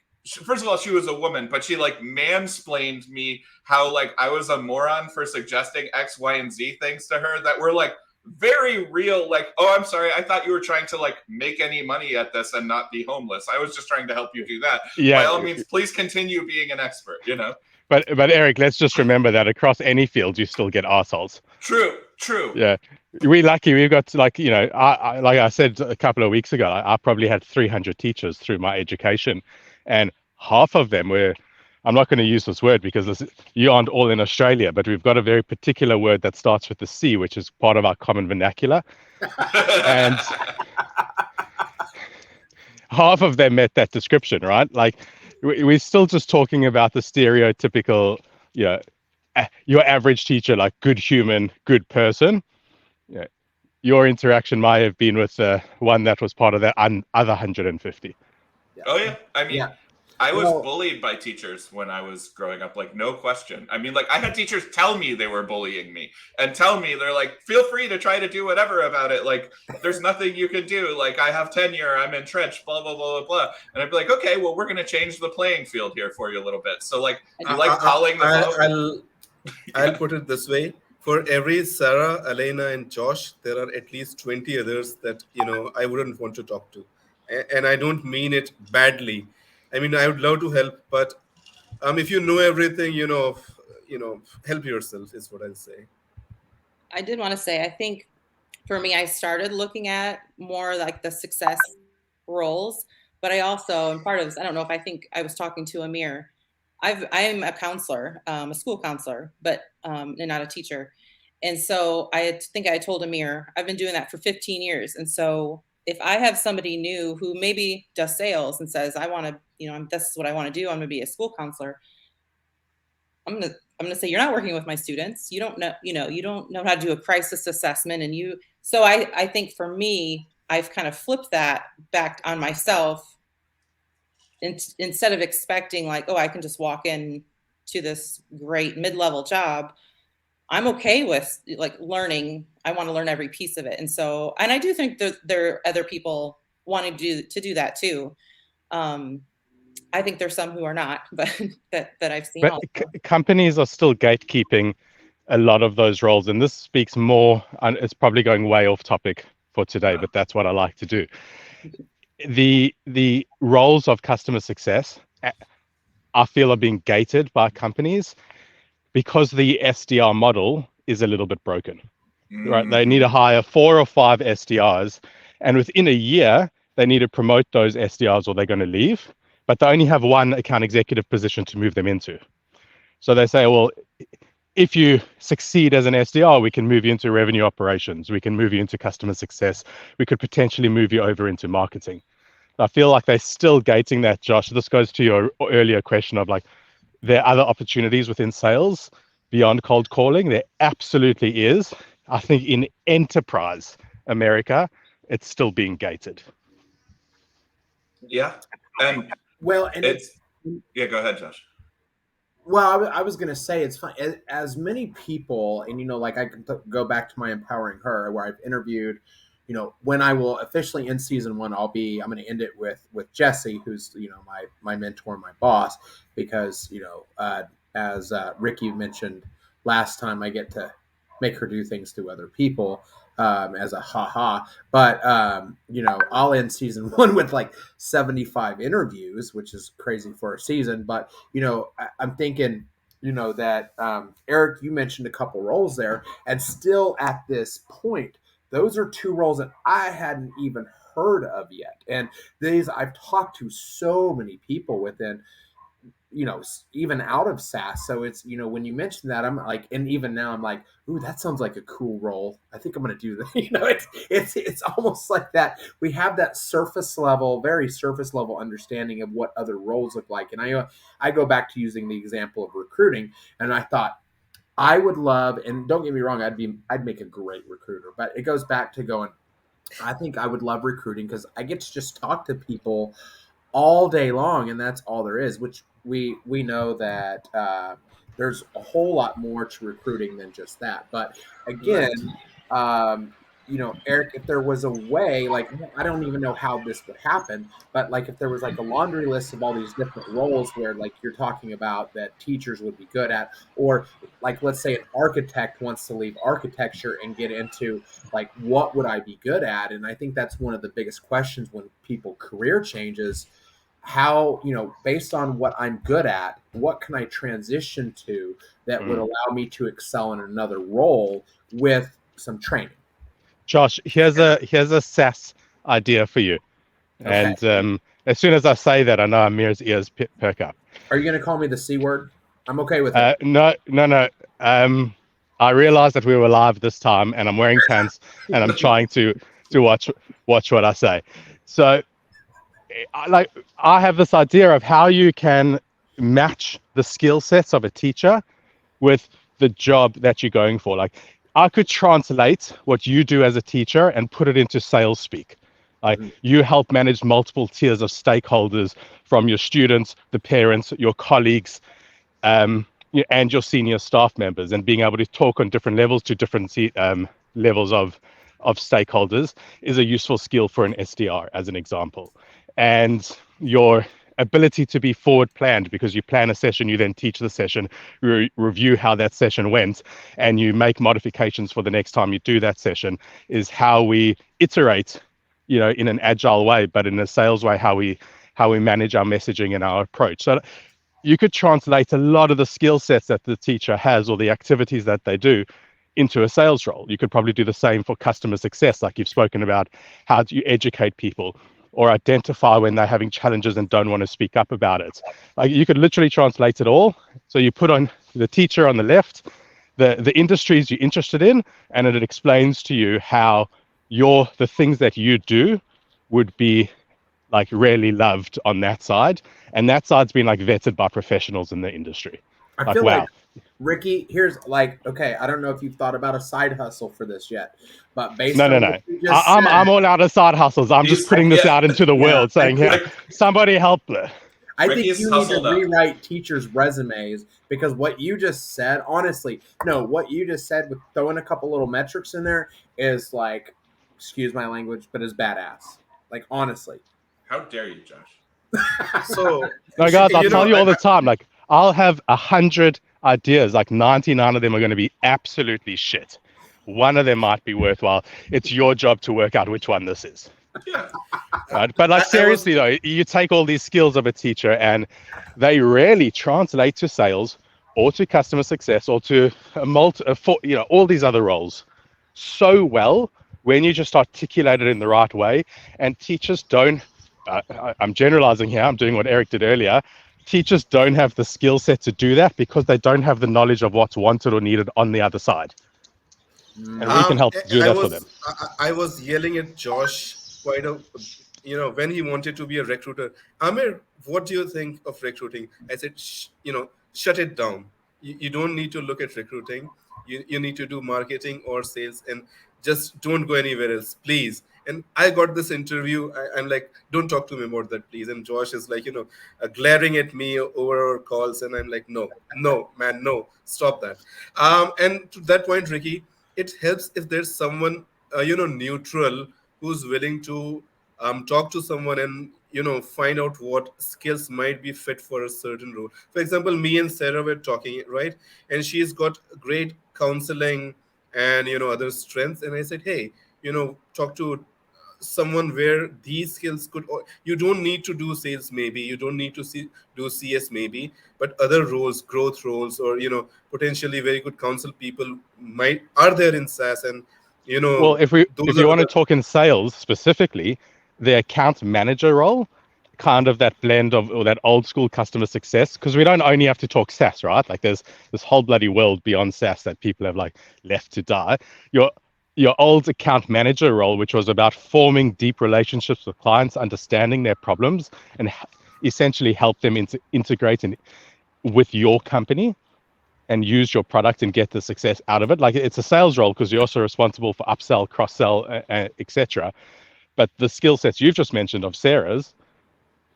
B: first of all, she was a woman, but she like mansplained me how like I was a moron for suggesting X, Y, and Z things to her that were like very real. Like, oh, I'm sorry, I thought you were trying to like make any money at this and not be homeless. I was just trying to help you do that.
E: Yeah.
B: By all means, please continue being an expert,
E: But Eric, let's just remember that across any field, you still get arseholes.
B: True.
E: Yeah, we're lucky. We've got like I like I said a couple of weeks ago, I probably had 300 teachers through my education, and half of them were. I'm not going to use this word because you aren't all in Australia, but we've got a very particular word that starts with the C, which is part of our common vernacular, and half of them met that description, right? Like we're still just talking about the stereotypical, your average teacher, like good human, good person. Yeah, your interaction might have been with one that was part of that other 150.
A: Yeah.
B: Oh yeah, I mean,
A: Yeah.
B: I was bullied by teachers when I was growing up, like no question. I mean, like I had teachers tell me they were bullying me and tell me they're like, feel free to try to do whatever about it. Like, there's nothing you can do. Like, I have tenure, I'm entrenched, blah blah blah blah blah. And I'd be like, okay, well, we're gonna change the playing field here for you a little bit. So like, you like calling the
C: I'll put it this way. For every Sarah, Elena, and Josh, there are at least 20 others that I wouldn't want to talk to, and I don't mean it badly. I mean, I would love to help, but if you know everything, help yourself is what I'll say.
D: I did want to say, I think for me, I started looking at more like the success roles, but I also, and part of this, I don't know if I think I was talking to Amir. I'm a counselor, a school counselor, but and not a teacher. And so think I told Amir, I've been doing that for 15 years. And so if I have somebody new who maybe does sales and says, I want to, this is what I want to do, I'm going to be a school counselor. I'm gonna say, you're not working with my students. You don't know, you don't know how to do a crisis assessment. So I think for me, I've kind of flipped that back on myself. Instead of expecting like, oh, I can just walk in to this great mid-level job, I'm okay with like learning. I want to learn every piece of it. And I do think that there are other people wanting to do that too. I think there's some who are not, but that I've seen.
E: But companies are still gatekeeping a lot of those roles, and this speaks more, and it's probably going way off topic for today, but that's what I like to do. The roles of customer success, I feel, are being gated by companies because the SDR model is a little bit broken. Right? They need to hire 4 or 5 SDRs, and within a year, they need to promote those SDRs or they're going to leave, but they only have one account executive position to move them into. So they say, well, if you succeed as an SDR, we can move you into revenue operations. We can move you into customer success. We could potentially move you over into marketing. I feel like they're still gating that, Josh. This goes to your earlier question of like, there are other opportunities within sales beyond cold calling. There absolutely is. I think in enterprise America, it's still being gated.
B: Yeah. And
A: well, and
B: yeah, go ahead, Josh.
A: Well, I was going to say it's fine. As many people, and like I can go back to my Empowering Her, where I've interviewed, when I will officially end season 1, I'm going to end it with Jesse, who's my mentor, my boss, because as Ricky mentioned last time, I get to make her do things to other people. As a haha, but I'll end season 1 with like 75 interviews, which is crazy for a season. But I'm thinking, that Eric, you mentioned a couple roles there, and still at this point, those are 2 roles that I hadn't even heard of yet. And these I've talked to so many people within, even out of SaaS. So it's, when you mentioned that, I'm like, and even now I'm like, ooh, that sounds like a cool role. I think I'm going to do that. It's almost like that. We have that very surface level understanding of what other roles look like. And I go back to using the example of recruiting, and I thought I would love, and don't get me wrong, I'd make a great recruiter, but it goes back to going, I think I would love recruiting because I get to just talk to people all day long, and that's all there is, which we know that there's a whole lot more to recruiting than just that. But again, Eric, if there was a way, like, I don't even know how this would happen, but like if there was like a laundry list of all these different roles where like you're talking about that teachers would be good at, or like let's say an architect wants to leave architecture and get into like what would I be good at? And I think that's one of the biggest questions when people career changes. How, based on what I'm good at, what can I transition to that would allow me to excel in another role with some training?
E: Josh, here's a SaaS idea for you. Okay. And as soon as I say that, I know Amir's ears perk up.
A: Are you going to call me the C word? I'm okay with it.
E: No. I realized that we were live this time, and I'm wearing pants, and I'm trying to watch what I say. So, I have this idea of how you can match the skill sets of a teacher with the job that you're going for. Like, I could translate what you do as a teacher and put it into sales speak. Like, you help manage multiple tiers of stakeholders, from your students, the parents, your colleagues, and your senior staff members, and being able to talk on different levels to different levels of stakeholders is a useful skill for an SDR, as an example. And your ability to be forward planned, because you plan a session, you then teach the session, review how that session went, and you make modifications for the next time you do that session, is how we iterate, in an agile way, but in a sales way, how we manage our messaging and our approach. So you could translate a lot of the skill sets that the teacher has, or the activities that they do, into a sales role. You could probably do the same for customer success, like you've spoken about. How do you educate people or identify when they're having challenges and don't want to speak up about it? Like you could literally translate it all. So you put on the teacher on the left, the industries you're interested in, and it explains to you how the things that you do would be like really loved on that side, and that side's been like vetted by professionals in the industry.
A: I
E: Like,
A: feel
E: wow.
A: like, Ricky, here's like, okay, I don't know if you've thought about a side hustle for this yet, but based
E: No.
A: on what you just
E: I'm
A: said,
E: all out of side hustles. I'm just putting this out into the world,
A: I
E: saying,
A: think,
E: "Here, somebody help me."
A: I think
B: Ricky's
A: you need to
B: hustled up.
A: rewrite teachers' resumes because what you just said, honestly, no, what you just said with throwing a couple little metrics in there is like, excuse my language, but is badass. Like, honestly.
B: How dare you, Josh?
C: So,
E: No, guys, I'll
C: you
E: tell
C: know,
E: you all the time. Like, I'll have 100 ideas. Like, 99 of them are going to be absolutely shit. One of them might be worthwhile. It's your job to work out which one this is.
B: Yeah.
E: Right? But like
C: I was
E: seriously though, you take all these skills of a teacher and they rarely translate to sales or to customer success or to all these other roles so well when you just articulate it in the right way. And teachers don't. I'm generalizing here. I'm doing what Eric did earlier. Teachers don't have the skill set to do that because they don't have the knowledge of what's wanted or needed on the other side. And we can help do that for them.
C: I was yelling at Josh quite a, when he wanted to be a recruiter. Amir, what do you think of recruiting? I said, shut it down. You don't need to look at recruiting. You need to do marketing or sales, and just don't go anywhere else, please. And I got this interview. I'm like, don't talk to me about that, please. And Josh is like, glaring at me over our calls, and I'm like, no, man, no, stop that. And to that point, Ricky, it helps if there's someone neutral who's willing to talk to someone and find out what skills might be fit for a certain role. For example, me and Sarah were talking, right? And she's got great counseling and other strengths, and I said, hey, talk to someone where these skills could, you don't need to do sales, maybe you don't need to do CS, maybe, but other roles, growth roles, or potentially very good counsel people might are there in SaaS. And
E: Well, if
C: those
E: you
C: are
E: want to
C: the
E: talk in sales specifically, the account manager role, kind of that blend of or that old school customer success, because we don't only have to talk SaaS, right? Like there's this whole bloody world beyond SaaS that people have like left to die. Your old account manager role, which was about forming deep relationships with clients, understanding their problems, and essentially help them integrate with your company and use your product and get the success out of it. Like it's a sales role because you're also responsible for upsell, cross sell, etc. But the skill sets you've just mentioned of Sarah's,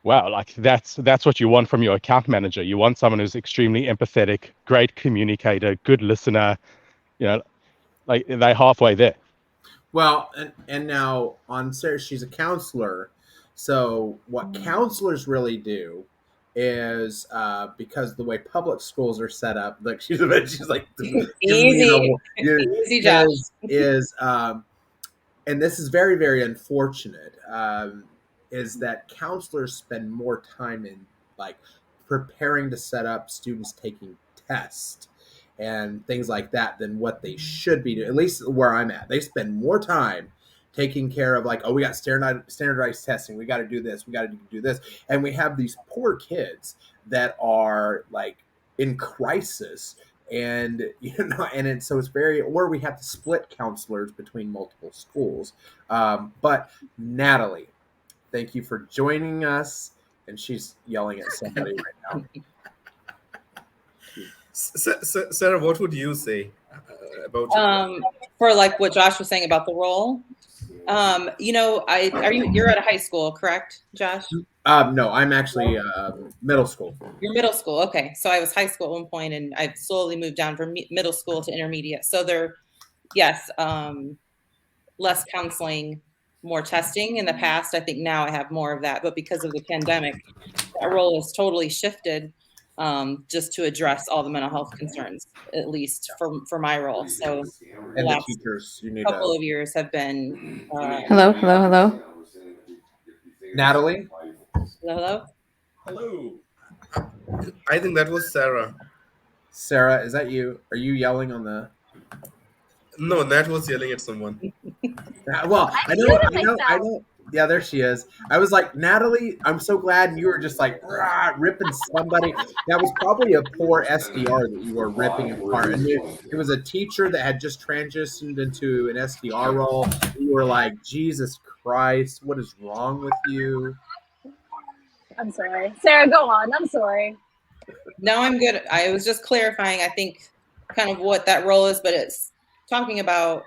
E: wow, like that's what you want from your account manager. You want someone who's extremely empathetic, great communicator, good listener. Like they're halfway there.
A: Well, and now on Sarah, she's a counselor. So what counselors really do is because the way public schools are set up, like she's like giving me
D: Easy,
A: the
D: easy, Josh.
A: is and this is very very unfortunate. Is that counselors spend more time in like preparing to set up students taking tests and things like that than what they should be doing. At least where I'm at, they spend more time taking care of like, oh, we got standardized testing, we got to do this, we got to do this, and we have these poor kids that are like in crisis, and so it's very, or we have to split counselors between multiple schools. But Natalie, thank you for joining us, and she's yelling at somebody right now.
C: Sarah, what would you say about
D: For like what Josh was saying about the role, you're at a high school, correct, Josh?
A: No, I'm actually middle school.
D: You're middle school, okay. So I was high school at one point, and I've slowly moved down from middle school to intermediate. So yes, less counseling, more testing. In the past, I think now I have more of that, but because of the pandemic, that role has totally shifted. Just to address all the mental health concerns, at least for my role. So
A: and the teachers, you need
D: couple of years have been.
F: Hello.
A: Natalie.
D: Hello.
C: I think that was Sarah.
A: Sarah, is that you? Are you yelling on the?
C: No, Nat was yelling at someone.
A: Well,
F: I'm muted
A: I
F: myself.
A: know. Yeah, there she is. I was like, Natalie, I'm so glad you were just like rah, ripping somebody. That was probably a poor SDR that you were ripping apart. And it was a teacher that had just transitioned into an SDR role. You were like, Jesus Christ, what is wrong with you?
F: I'm sorry. Sarah, go on. I'm sorry.
D: No, I'm good. I was just clarifying, I think, kind of what that role is, but it's talking about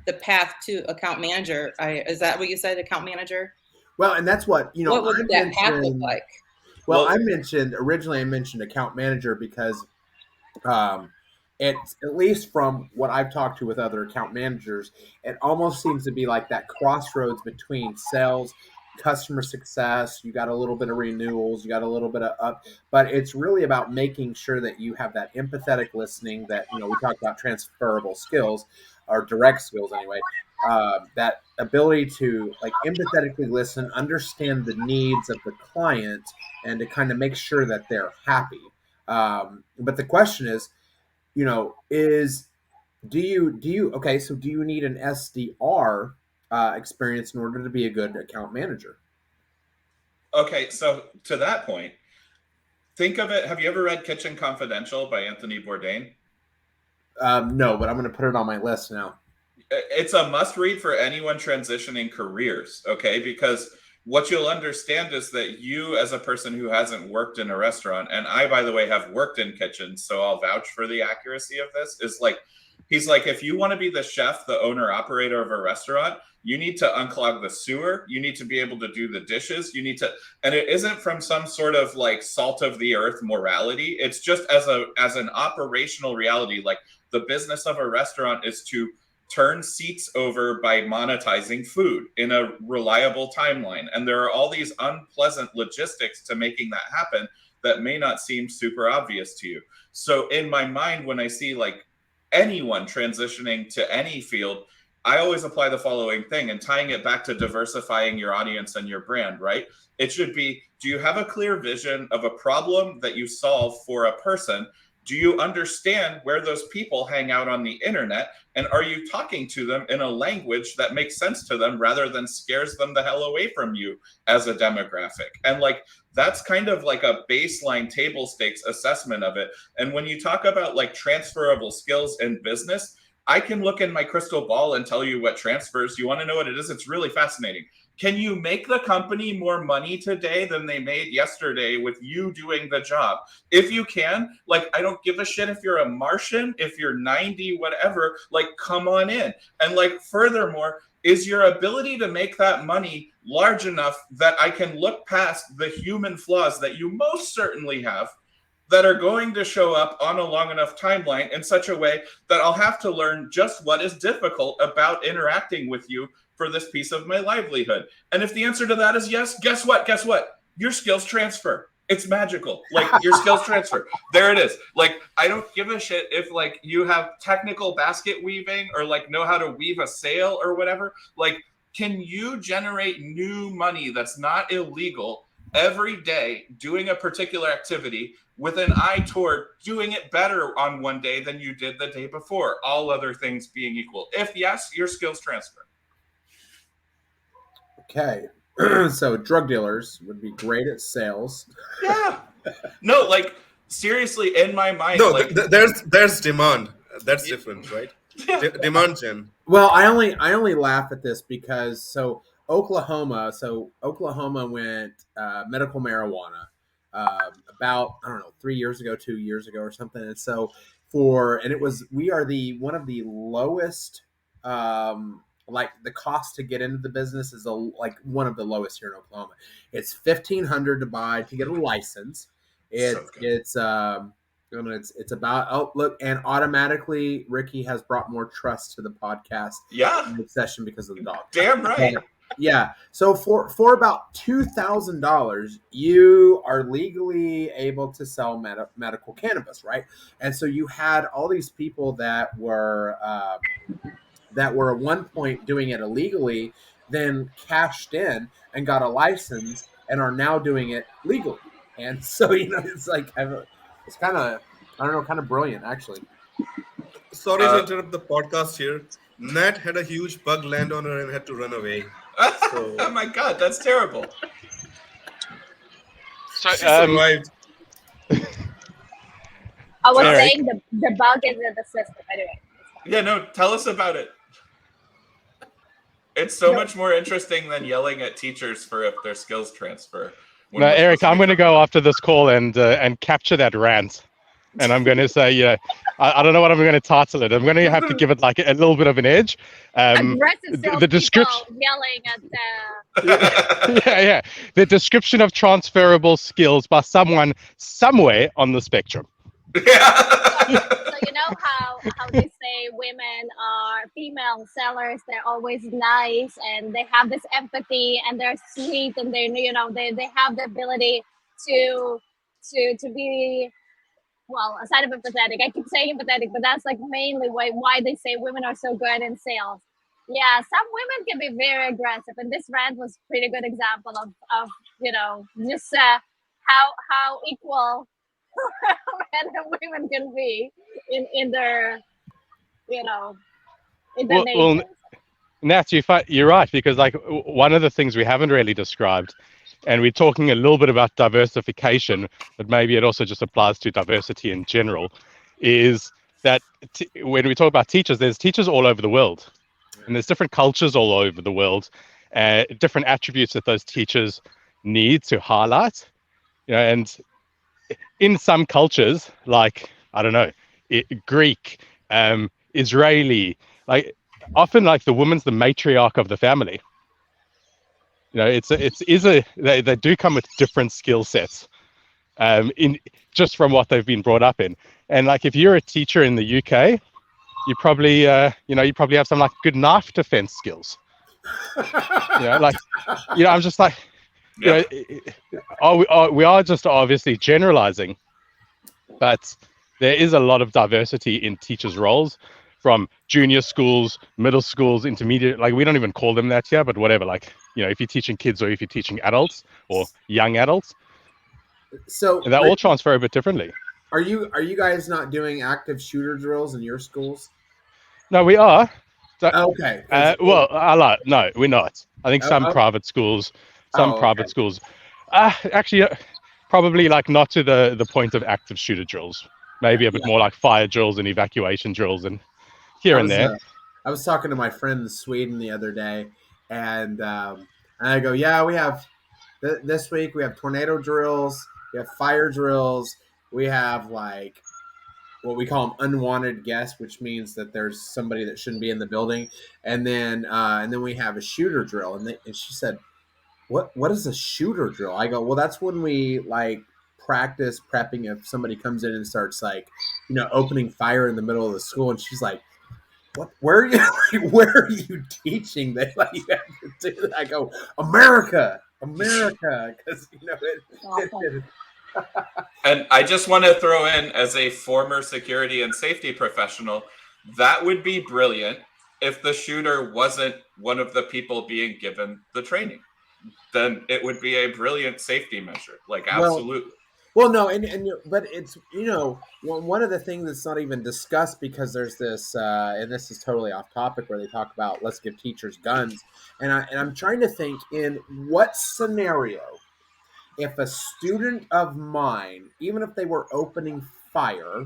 D: the path to account manager. Is that what you said, account manager?
A: Well, and that's what,
D: What would
A: I
D: that path look
A: mentioned.
D: like?
A: Well,
B: Well,
A: originally I mentioned account manager because it's at least from what I've talked to with other account managers, it almost seems to be like that crossroads between sales, customer success. You got a little bit of renewals, you got a little bit of up, but it's really about making sure that you have that empathetic listening that, we talk about transferable skills or direct skills anyway. That ability to like empathetically listen, understand the needs of the client, and to kind of make sure that they're happy. But the question is, is do you okay? So do you need an SDR experience in order to be a good account manager?
B: okay, so to that point, think of it. Have you ever read Kitchen Confidential by Anthony Bourdain?
A: No, but I'm going to put it on my list now.
B: It's a must read for anyone transitioning careers, okay? Because what you'll understand is that you, as a person who hasn't worked in a restaurant, and I, by the way, have worked in kitchens, so I'll vouch for the accuracy of this, is like, he's like, if you want to be the chef, the owner, operator of a restaurant, you need to unclog the sewer. You need to be able to do the dishes. You need to, and it isn't from some sort of like salt of the earth morality. It's just as an operational reality. Like the business of a restaurant is to turn seats over by monetizing food in a reliable timeline. And there are all these unpleasant logistics to making that happen that may not seem super obvious to you. So in my mind, when I see like anyone transitioning to any field, I always apply the following thing and tying it back to diversifying your audience and your brand, right? It should be, do you have a clear vision of a problem that you solve for a person? Do you understand where those people hang out on the internet? And are you talking to them in a language that makes sense to them rather than scares them the hell away from you as a demographic? And like, that's kind of like a baseline table stakes assessment of it. And when you talk about like transferable skills in business, I can look in my crystal ball and tell you what transfers. You want to know what it is? It's really fascinating. Can you make the company more money today than they made yesterday with you doing the job? If you can, like, I don't give a shit if you're a Martian, if you're 90, whatever, like, come on in. And like, furthermore, is your ability to make that money large enough that I can look past the human flaws that you most certainly have that are going to show up on a long enough timeline in such a way that I'll have to learn just what is difficult about interacting with you for this piece of my livelihood. And if the answer to that is yes, guess what? Guess what? Your skills transfer. It's magical. Like your skills transfer. There it is. Like I don't give a shit if like you have technical basket weaving or like know how to weave a sail or whatever. Like can you generate new money that's not illegal every day doing a particular activity with an eye toward doing it better on one day than you did the day before, all other things being equal? If yes, your skills transfer.
A: Okay. So drug dealers would be great at sales.
B: Yeah. No, like seriously, in my mind,
C: No,
B: like
C: there's demand. That's different, right?
B: yeah.
C: Demand gen.
A: Well, I only laugh at this because Oklahoma went medical marijuana about I don't know 3 years ago, 2 years ago, or something. And so and it was we are the one of the lowest like the cost to get into the business is like one of the lowest here in Oklahoma. It's $1,500 to buy to get a license.
B: So good.
A: It's about look, and automatically Ricky has brought more trust to the podcast
B: Yeah.
A: in this session because of the dog.
B: Damn right.
A: Yeah. So for about $2,000, you are legally able to sell medical cannabis, right? And so you had all these people that were at one point doing it illegally, then cashed in and got a license and are now doing it legally. And so it's like it's kind of I don't know, kind of brilliant actually.
C: Sorry to interrupt the podcast here. Nat had a huge bug land on her and had to run away. So
B: Oh my god, that's terrible.
E: So,
C: she survived.
F: I was
E: Eric.
F: saying the bug is in the system. Anyway.
B: Yeah, no, tell us about it. It's so much more interesting than yelling at teachers for if their skills transfer.
E: No, Eric, I'm going to go after this call and capture that rant, and I'm going to say, I don't know what I'm going to title it. I'm going to have to give it like a little bit of an edge.
F: Aggressive
E: The description,
F: yelling at
E: yeah, the description of transferable skills by someone somewhere on the spectrum.
F: So you know how they say women are female sellers, they're always nice and they have this empathy and they're sweet and they have the ability to be, well, aside of empathetic, I keep saying empathetic, but that's like mainly why they say women are so good in sales. Yeah, some women can be very aggressive, and this rant was a pretty good example of just how equal men and women can be in their in their nature.
E: Nat, you're right, because like one of the things we haven't really described, and we're talking a little bit about diversification, but maybe it also just applies to diversity in general, is that when we talk about teachers, there's teachers all over the world, and there's different cultures all over the world, different attributes that those teachers need to highlight, and in some cultures, like, I don't know, Greek, Israeli, like often like the woman's the matriarch of the family. They do come with different skill sets, in just from what they've been brought up in. And like if you're a teacher in the UK, you probably have some like good knife defense skills. I'm just like, we are just obviously generalizing, but there is a lot of diversity in teachers' roles, from junior schools, middle schools, intermediate. Like we don't even call them that here, but whatever. Like if you're teaching kids or if you're teaching adults or young adults,
A: so
E: they all transfer a bit differently.
A: Are you guys not doing active shooter drills in your schools?
E: No, we are.
A: Okay.
E: Well, no, we're not. I think some private schools, actually, probably like not to the point of active shooter drills. Maybe a bit more like fire drills and evacuation drills and here and there.
A: I was talking to my friend in Sweden the other day, and I go, yeah, we have this week we have tornado drills, we have fire drills, we have like what we call them unwanted guests, which means that there's somebody that shouldn't be in the building, and then we have a shooter drill. And she said, "What is a shooter drill?" I go, "Well, that's when we like practice prepping if somebody comes in and starts like, opening fire in the middle of the school." And she's like, "What? Where are you teaching that? Like, you have to do that?" I go, America, because
B: And I just want to throw in, as a former security and safety professional, that would be brilliant if the shooter wasn't one of the people being given the training. Then it would be a brilliant safety measure. Like, absolutely.
A: Well, no, but it's one of the things that's not even discussed, because there's this, and this is totally off topic, where they talk about let's give teachers guns, and I'm trying to think in what scenario, if a student of mine, even if they were opening fire,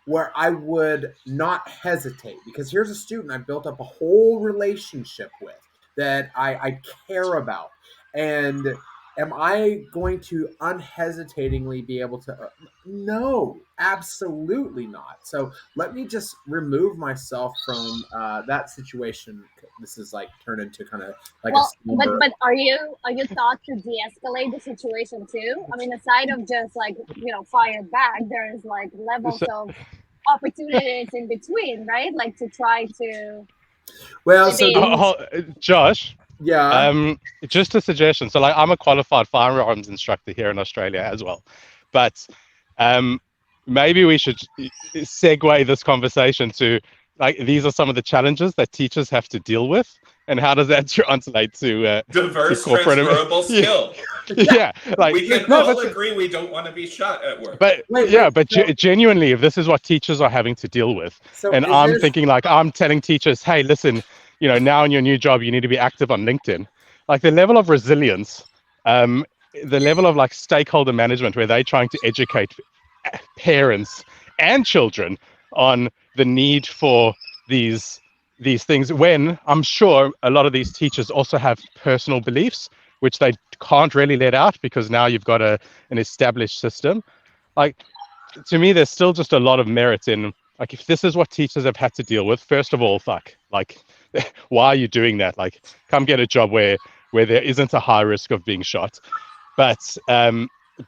A: where I would not hesitate, because here's a student I built up a whole relationship with that I care about, and am I going to unhesitatingly be able to? No, absolutely not. So let me just remove myself from that situation. This is like turned into kind of like
F: but are you taught to de-escalate the situation too? I mean, aside of just like fire back, there's like levels of opportunities in between, right? Like to try to.
A: Well,
E: Josh.
A: Yeah.
E: Just a suggestion. So, like, I'm a qualified firearms instructor here in Australia as well, but maybe we should segue this conversation to like these are some of the challenges that teachers have to deal with, and how does that translate to
B: Diverse,
E: corporate?
B: transferable
E: Yeah,
B: skill.
E: yeah, like
B: We can
E: no,
B: all agree we don't want to be shot at work.
E: but
A: Wait,
E: yeah,
A: wait,
E: but
A: so-
E: genuinely, if this is what teachers are having to deal with,
A: So
E: and
A: is
E: I'm
A: this
E: thinking like I'm telling teachers, hey, listen, now in your new job, you need to be active on LinkedIn. Like the level of resilience, um, the level of like stakeholder management, where they're trying to educate parents and children on the need for these things, when I'm sure a lot of these teachers also have personal beliefs which they can't really let out because now you've got an established system. Like, to me, there's still just a lot of merit in, like, if this is what teachers have had to deal with, first of all, fuck, like, why are you doing that? Like, come get a job where there isn't a high risk of being shot. But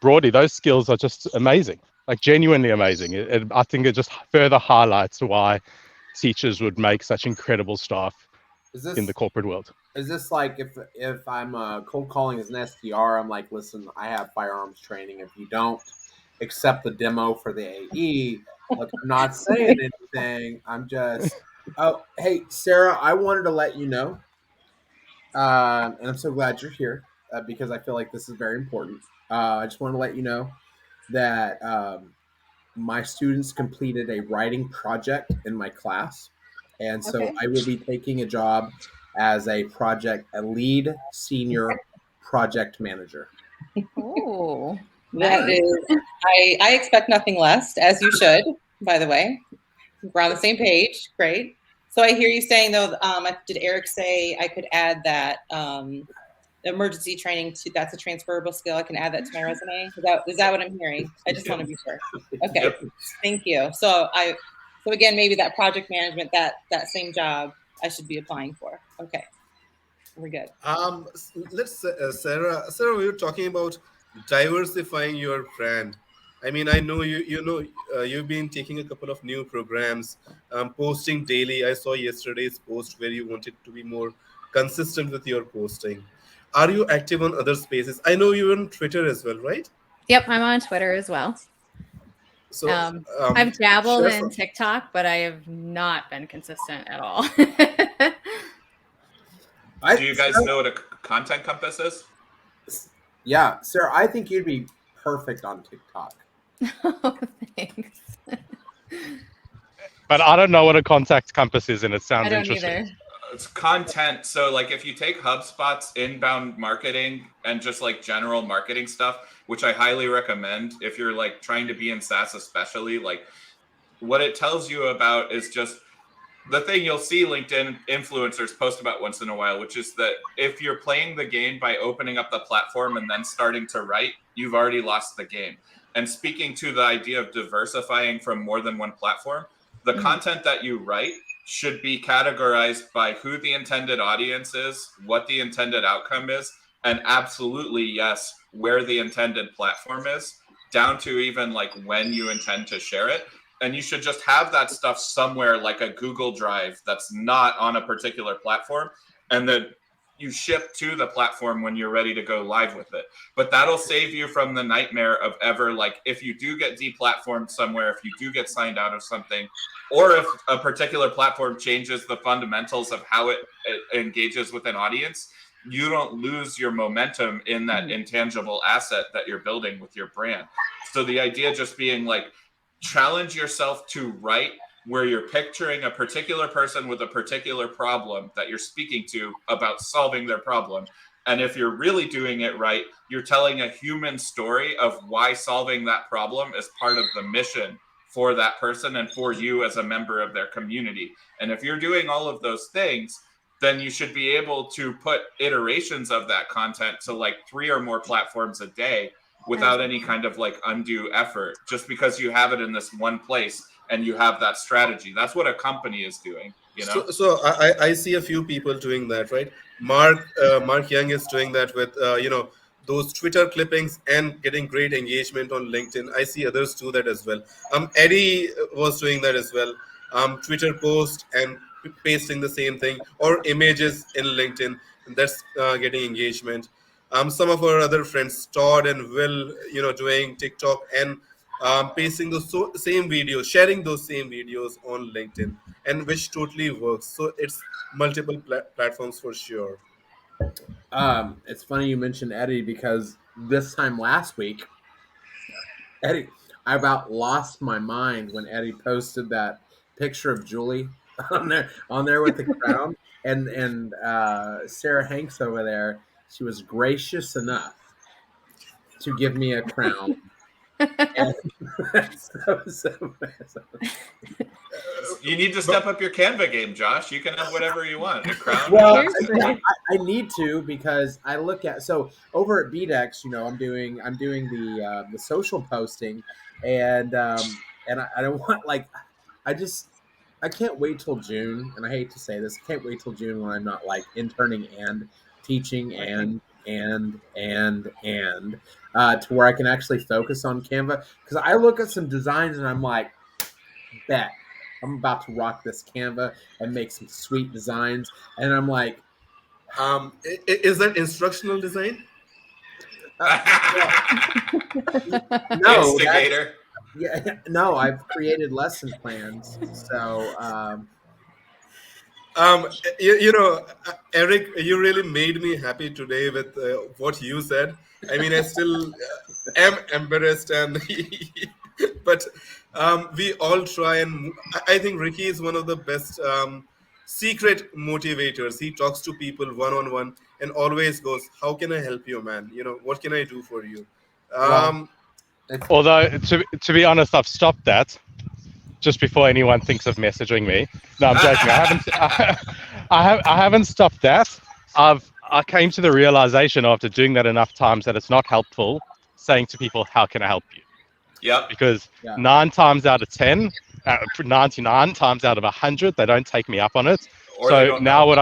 E: broadly, those skills are just amazing, like genuinely amazing. I think it just further highlights why teachers would make such incredible staff
A: is
E: in the
A: this
E: corporate world.
A: is this like if I'm cold calling as an SDR, I'm like, listen, I have firearms training. If you don't accept the demo for the AE, look, I'm not saying anything. I'm just, oh, hey, Sarah, I wanted to let you know, and I'm so glad you're here because I feel like this is very important. I just want to let you know that my students completed a writing project in my class, and so
G: Okay.
A: I will be taking a job as a lead senior project manager.
G: Oh,
D: That
G: nice.
D: is, I expect nothing less, as you should, by the way. We're on the same page. Great. So I hear you saying, though, did Eric say I could add that emergency training to, that's a transferable skill? I can add that to my resume? Is that what I'm hearing? I just want to be sure. Okay.
B: Yep.
D: Thank you. So again, maybe that project management, that same job I should be applying for. Okay. We're good.
C: Let's Sarah, we were talking about diversifying your brand. I mean, I know you've been taking a couple of new programs, posting daily. I saw yesterday's post where you wanted to be more consistent with your posting. Are you active on other spaces? I know you're on Twitter as well, right?
G: Yep, I'm on Twitter as well.
C: So
G: I've dabbled
C: share
G: in
C: some.
G: TikTok, but I have not been consistent at all.
B: Do you guys know what a content compass is?
A: Yeah, Sarah, I think you'd be perfect on TikTok.
G: Oh, thanks.
E: But I don't know what a contact compass is, and it sounds
G: I don't
E: interesting.
G: either.
B: It's content. So like if you take HubSpot's inbound marketing and just like general marketing stuff, which I highly recommend if you're like trying to be in SaaS, especially, like what it tells you about is just the thing you'll see LinkedIn influencers post about once in a while, which is that if you're playing the game by opening up the platform and then starting to write, you've already lost the game. And speaking to the idea of diversifying from more than one platform, the content that you write should be categorized by who the intended audience is, what the intended outcome is, and absolutely, yes, where the intended platform is, down to even like when you intend to share it. And you should just have that stuff somewhere like a Google Drive that's not on a particular platform, and then you ship to the platform when you're ready to go live with it. But that'll save you from the nightmare of ever, like, if you do get deplatformed somewhere, if you do get signed out of something, or if a particular platform changes the fundamentals of how it engages with an audience, you don't lose your momentum in that intangible asset that you're building with your brand. So the idea just being like, challenge yourself to write where you're picturing a particular person with a particular problem that you're speaking to about solving their problem. And if you're really doing it right, you're telling a human story of why solving that problem is part of the mission for that person and for you as a member of their community. And if you're doing all of those things, then you should be able to put iterations of that content to like 3 or more platforms a day without any kind of like undue effort, just because you have it in this one place and you have that strategy. That's what a company is doing, you know?
C: So I see a few people doing that, right? Mark Young is doing that with those Twitter clippings and getting great engagement on LinkedIn. I see others do that as well. Eddie was doing that as well. Twitter post and pasting the same thing, or images in LinkedIn, and that's getting engagement. Some of our other friends, Todd and Will, doing TikTok and pasting those same videos, sharing those same videos on LinkedIn, and which totally works. So it's multiple platforms for sure.
A: It's funny you mentioned Eddie because this time last week, Eddie, I about lost my mind when Eddie posted that picture of Julie on there with the crown, and Sarah Hanks over there. She was gracious enough to give me a crown. And
B: You need to step up your Canva game, Josh. You can have whatever you want. A crown.
A: well,
G: Seriously.
A: I need to because I look at so over at BDEX, I'm doing the social posting, and I don't want like I can't wait till June, and I hate to say this, I can't wait till June when I'm not like interning and teaching and to where I can actually focus on Canva because I look at some designs and I'm like, bet I'm about to rock this Canva and make some sweet designs, and I'm like,
C: Is that instructional design?
A: no,
B: Instigator.
A: no, I've created lesson plans, so
C: Eric, you really made me happy today with what you said. I mean, I still am embarrassed, and but we all try, and I think Ricky is one of the best secret motivators. He talks to people one on one and always goes, "How can I help you, man? What can I do for you?"
A: well,
C: Um,
E: Although, to be honest, I've stopped that just before anyone thinks of messaging me. No, I'm joking. I haven't stopped that. I came to the realization after doing that enough times that it's not helpful saying to people, "How can I help you?"
B: Yep.
E: Because
A: Yeah.
E: 9 times out of 10, 99 times out of 100, they don't take me up on it.
B: Or they
E: So
B: don't
E: now
B: know.
E: what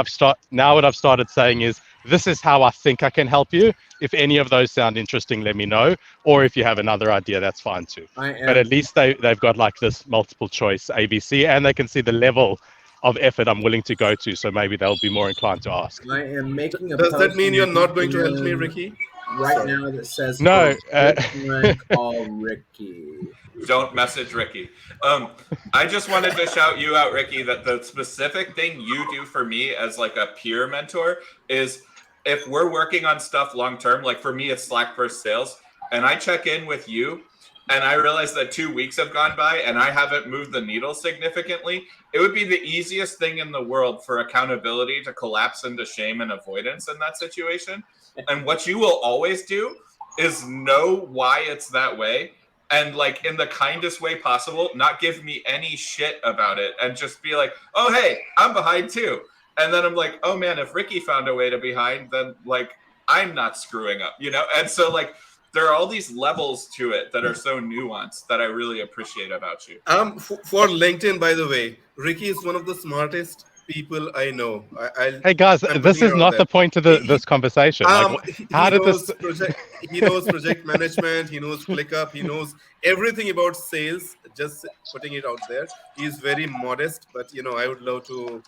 E: I've started saying is, this is how I think I can help you. If any of those sound interesting, let me know. Or if you have another idea, that's fine too. But at least they've got like this multiple choice ABC, and they can see the level of effort I'm willing to go to. So maybe they'll be more inclined to ask.
A: I am making a
C: does that
A: post
C: mean you're
A: on
C: not going to help me,
A: LinkedIn
C: Ricky?
A: right
C: Sorry.
A: now that says
E: No,
A: someone call Ricky.
B: Don't message Ricky. I just wanted to shout you out, Ricky, that the specific thing you do for me as like a peer mentor is if we're working on stuff long term, like for me, it's Slack first sales, and I check in with you and I realize that 2 weeks have gone by and I haven't moved the needle significantly, it would be the easiest thing in the world for accountability to collapse into shame and avoidance in that situation. And what you will always do is know why it's that way, and like in the kindest way possible, not give me any shit about it and just be like, oh, hey, I'm behind too. And then I'm like, oh man, if Ricky found a way to behind, then like I'm not screwing up, And so like there are all these levels to it that are so nuanced that I really appreciate about you.
C: For LinkedIn, by the way, Ricky is one of the smartest people I know.
E: hey guys,
C: I'm
E: this
C: putting it
E: is
C: out
E: not
C: there.
E: the point of this conversation. Like, how
C: He
E: did this?
C: knows project management. He knows ClickUp. He knows everything about sales. Just putting it out there. He's very modest, but I would love to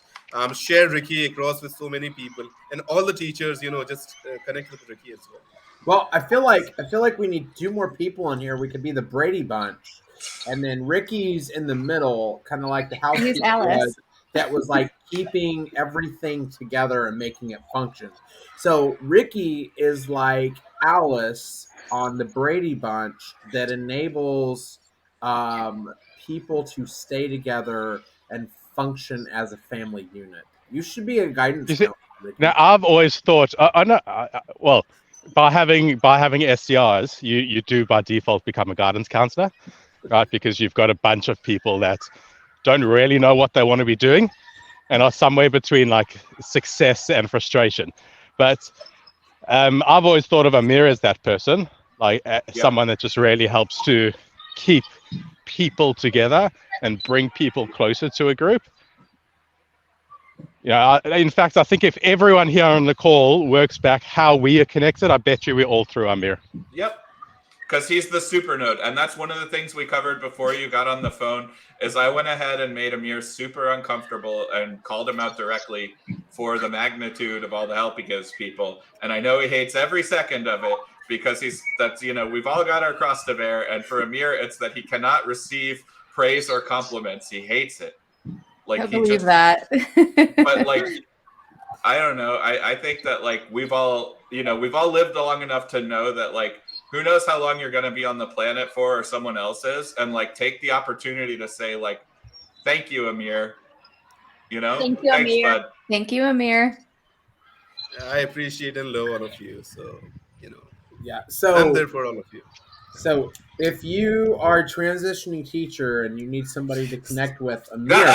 C: share Ricky across with so many people and all the teachers. Just connect with Ricky as well.
A: Well, I feel like we need 2 more people in here. We could be the Brady Bunch, and then Ricky's in the middle, kind of like the
G: He's
A: housekeeper
G: Alice.
A: that was like keeping everything together and making it function. So Ricky is like Alice on the Brady Bunch that enables people to stay together and function as a family unit. You should be a guidance
E: You see,
A: counselor, Ricky.
E: now I've always thought, I know, well, by having SDRs, you do by default become a guidance counselor, right? Because you've got a bunch of people that don't really know what they want to be doing and are somewhere between like success and frustration. But I've always thought of Amir as that person, like someone that just really helps to keep people together and bring people closer to a group. Yeah, in fact, I think if everyone here on the call works back how we are connected, I bet you we're all through Amir.
B: Yep. Because he's the super node. And that's one of the things we covered before you got on the phone is I went ahead and made Amir super uncomfortable and called him out directly for the magnitude of all the help he gives people. And I know he hates every second of it, because we've all got our cross to bear, and for Amir, it's that he cannot receive praise or compliments. He hates it. Like
G: I
B: he
G: believe
B: just,
G: that.
B: but like I don't know. I think that like we've all lived long enough to know that like who knows how long you're going to be on the planet for, or someone else is, and like take the opportunity to say like, thank you, Amir.
F: Thank you,
B: Thanks,
F: Amir.
B: bud.
G: Thank you, Amir.
C: I appreciate and love all of you. So,
A: Yeah.
C: I'm there for all of you.
A: So if you are a transitioning teacher and you need somebody to connect with, Amir.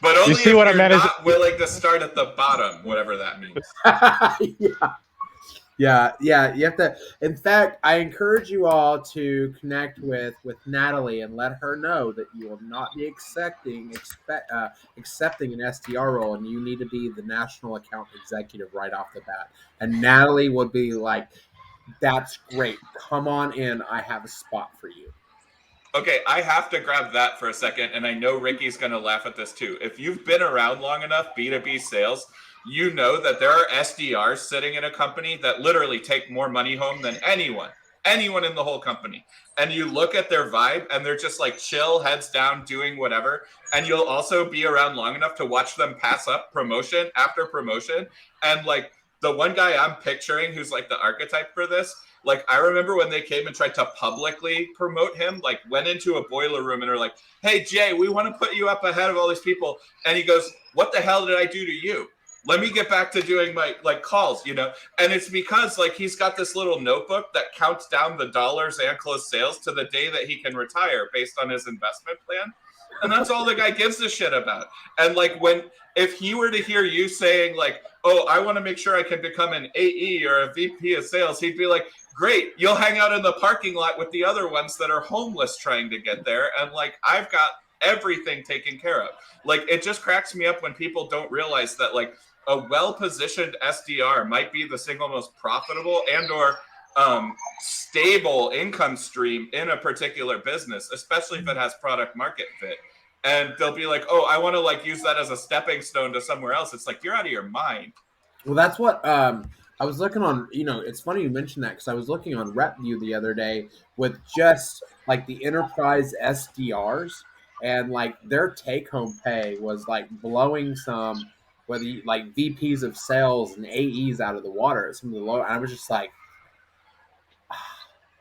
B: But only
E: see
B: if
E: what I
B: you're
E: managed-
B: not willing to start at the bottom, whatever that means.
A: Yeah. You have to. In fact, I encourage you all to connect with Natalie and let her know that you will not be accepting an SDR role, and you need to be the national account executive right off the bat. And Natalie would be like, "That's great. Come on in. I have a spot for you."
B: Okay, I have to grab that for a second, and I know Ricky's going to laugh at this too. If you've been around long enough, B2B sales, you know that there are SDRs sitting in a company that literally take more money home than anyone in the whole company. And you look at their vibe, and they're just like chill, heads down, doing whatever. And you'll also be around long enough to watch them pass up promotion after promotion. And like the one guy I'm picturing who's like the archetype for this, like, I remember when they came and tried to publicly promote him, like, went into a boiler room and are like, hey, Jay, we want to put you up ahead of all these people. And he goes, what the hell did I do to you? Let me get back to doing my, like, calls, And it's because, like, he's got this little notebook that counts down the dollars and closed sales to the day that he can retire based on his investment plan. And that's all the guy gives a shit about. And, like, if he were to hear you saying, like, oh, I want to make sure I can become an AE or a VP of sales, he'd be like, great, you'll hang out in the parking lot with the other ones that are homeless trying to get there. And like, I've got everything taken care of. Like, it just cracks me up when people don't realize that like a well-positioned SDR might be the single most profitable and or stable income stream in a particular business, especially if it has product market fit. And they'll be like, oh, I want to like use that as a stepping stone to somewhere else. It's like, you're out of your mind.
A: Well, that's what I was looking on. It's funny you mentioned that because I was looking on RepView the other day with just like the enterprise SDRs, and like their take-home pay was like blowing some, whether like VPs of sales and AEs out of the water. Some of the low, and I was just like,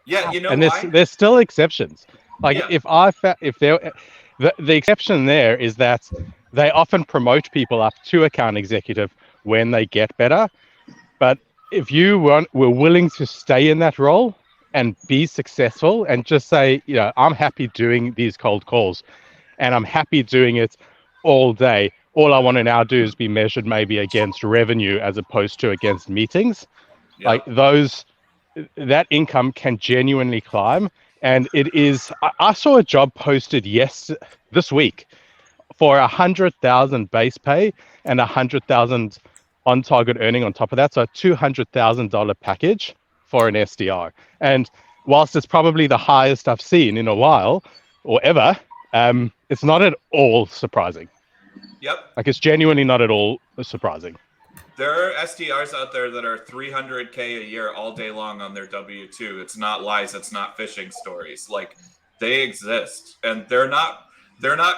B: yeah, you know
E: and
B: why?
E: there's still exceptions. Like
B: Yeah.
E: if there, the exception there is that they often promote people up to account executive when they get better. But if you were willing to stay in that role and be successful and just say, I'm happy doing these cold calls and I'm happy doing it all day. All I want to now do is be measured maybe against revenue as opposed to against meetings.
B: Yeah.
E: Like that income can genuinely climb. And it is, I saw a job posted this week for 100,000 base pay and 100,000 on target earning on top of that. So a $200,000 package for an SDR. And whilst it's probably the highest I've seen in a while or ever, it's not at all surprising.
B: Yep.
E: Like it's genuinely not at all surprising.
B: There are SDRs out there that are $300K a year all day long on their W-2. It's not lies. It's not phishing stories. Like they exist, and they're not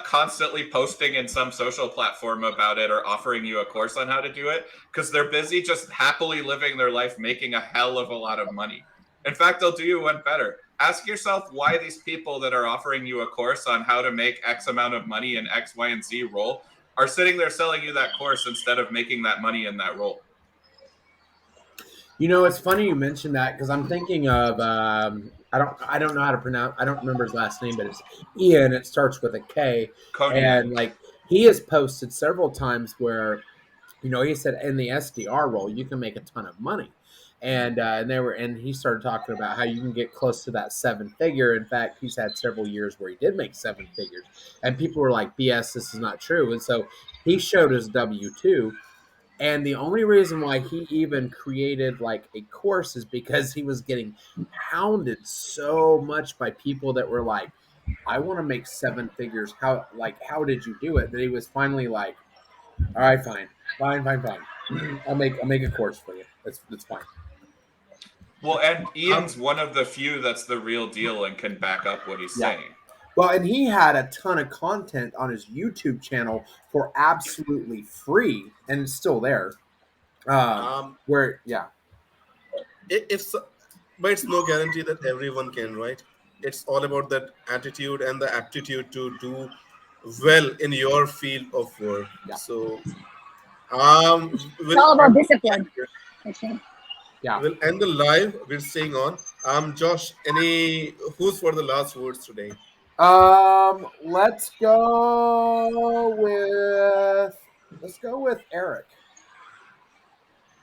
B: constantly posting in some social platform about it or offering you a course on how to do it because they're busy just happily living their life, making a hell of a lot of money. In fact, they'll do you one better. Ask yourself why these people that are offering you a course on how to make X amount of money in X, Y, and Z role are sitting there selling you that course instead of making that money in that role.
A: It's funny you mentioned that because I'm thinking of I don't know how to pronounce. I don't remember his last name, but it's Ian. It starts with a K,
B: Cognac.
A: and like he has posted several times where he said in the SDR role you can make a ton of money, and he started talking about how you can get close to that seven figure. In fact, he's had several years where he did make seven figures, and people were like, "BS, this is not true." And so he showed his W-2. And the only reason why he even created like a course is because he was getting hounded so much by people that were like, I want to make seven figures. How did you do it? That he was finally like, all right, fine. I'll make a course for you. It's fine.
B: Well, and Ian's one of the few that's the real deal and can back up what he's saying.
A: Well, and he had a ton of content on his YouTube channel for absolutely free, and it's still there. Where, yeah.
C: But it's no guarantee that everyone can, right? It's all about that attitude and the aptitude to do well in your field of work.
A: Yeah.
C: So,
F: It's all about discipline.
C: We'll end the live. We're staying on. Josh, who's for the last words today?
A: Let's go with Eric.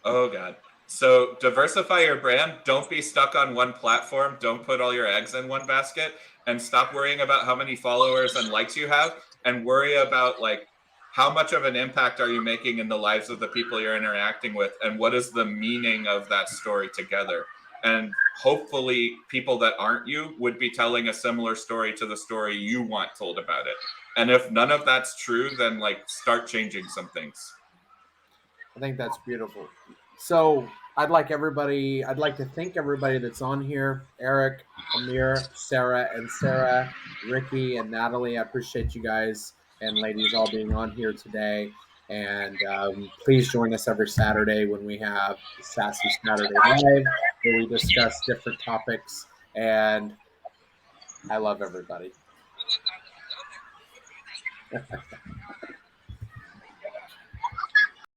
B: Oh God. So diversify your brand. Don't be stuck on one platform. Don't put all your eggs in one basket, and stop worrying about how many followers and likes you have, and worry about like how much of an impact are you making in the lives of the people you're interacting with, and what is the meaning of that story together. And hopefully people that aren't you would be telling a similar story to the story you want told about it. And if none of that's true, then like start changing some things.
A: I think that's beautiful. So I'd like to thank everybody that's on here: Eric, Amir, Sarah, Ricky, and Natalie. I appreciate you guys and ladies all being on here today. And please join us every Saturday when we have Sassy Saturday Live, where we discuss different topics. And I love everybody.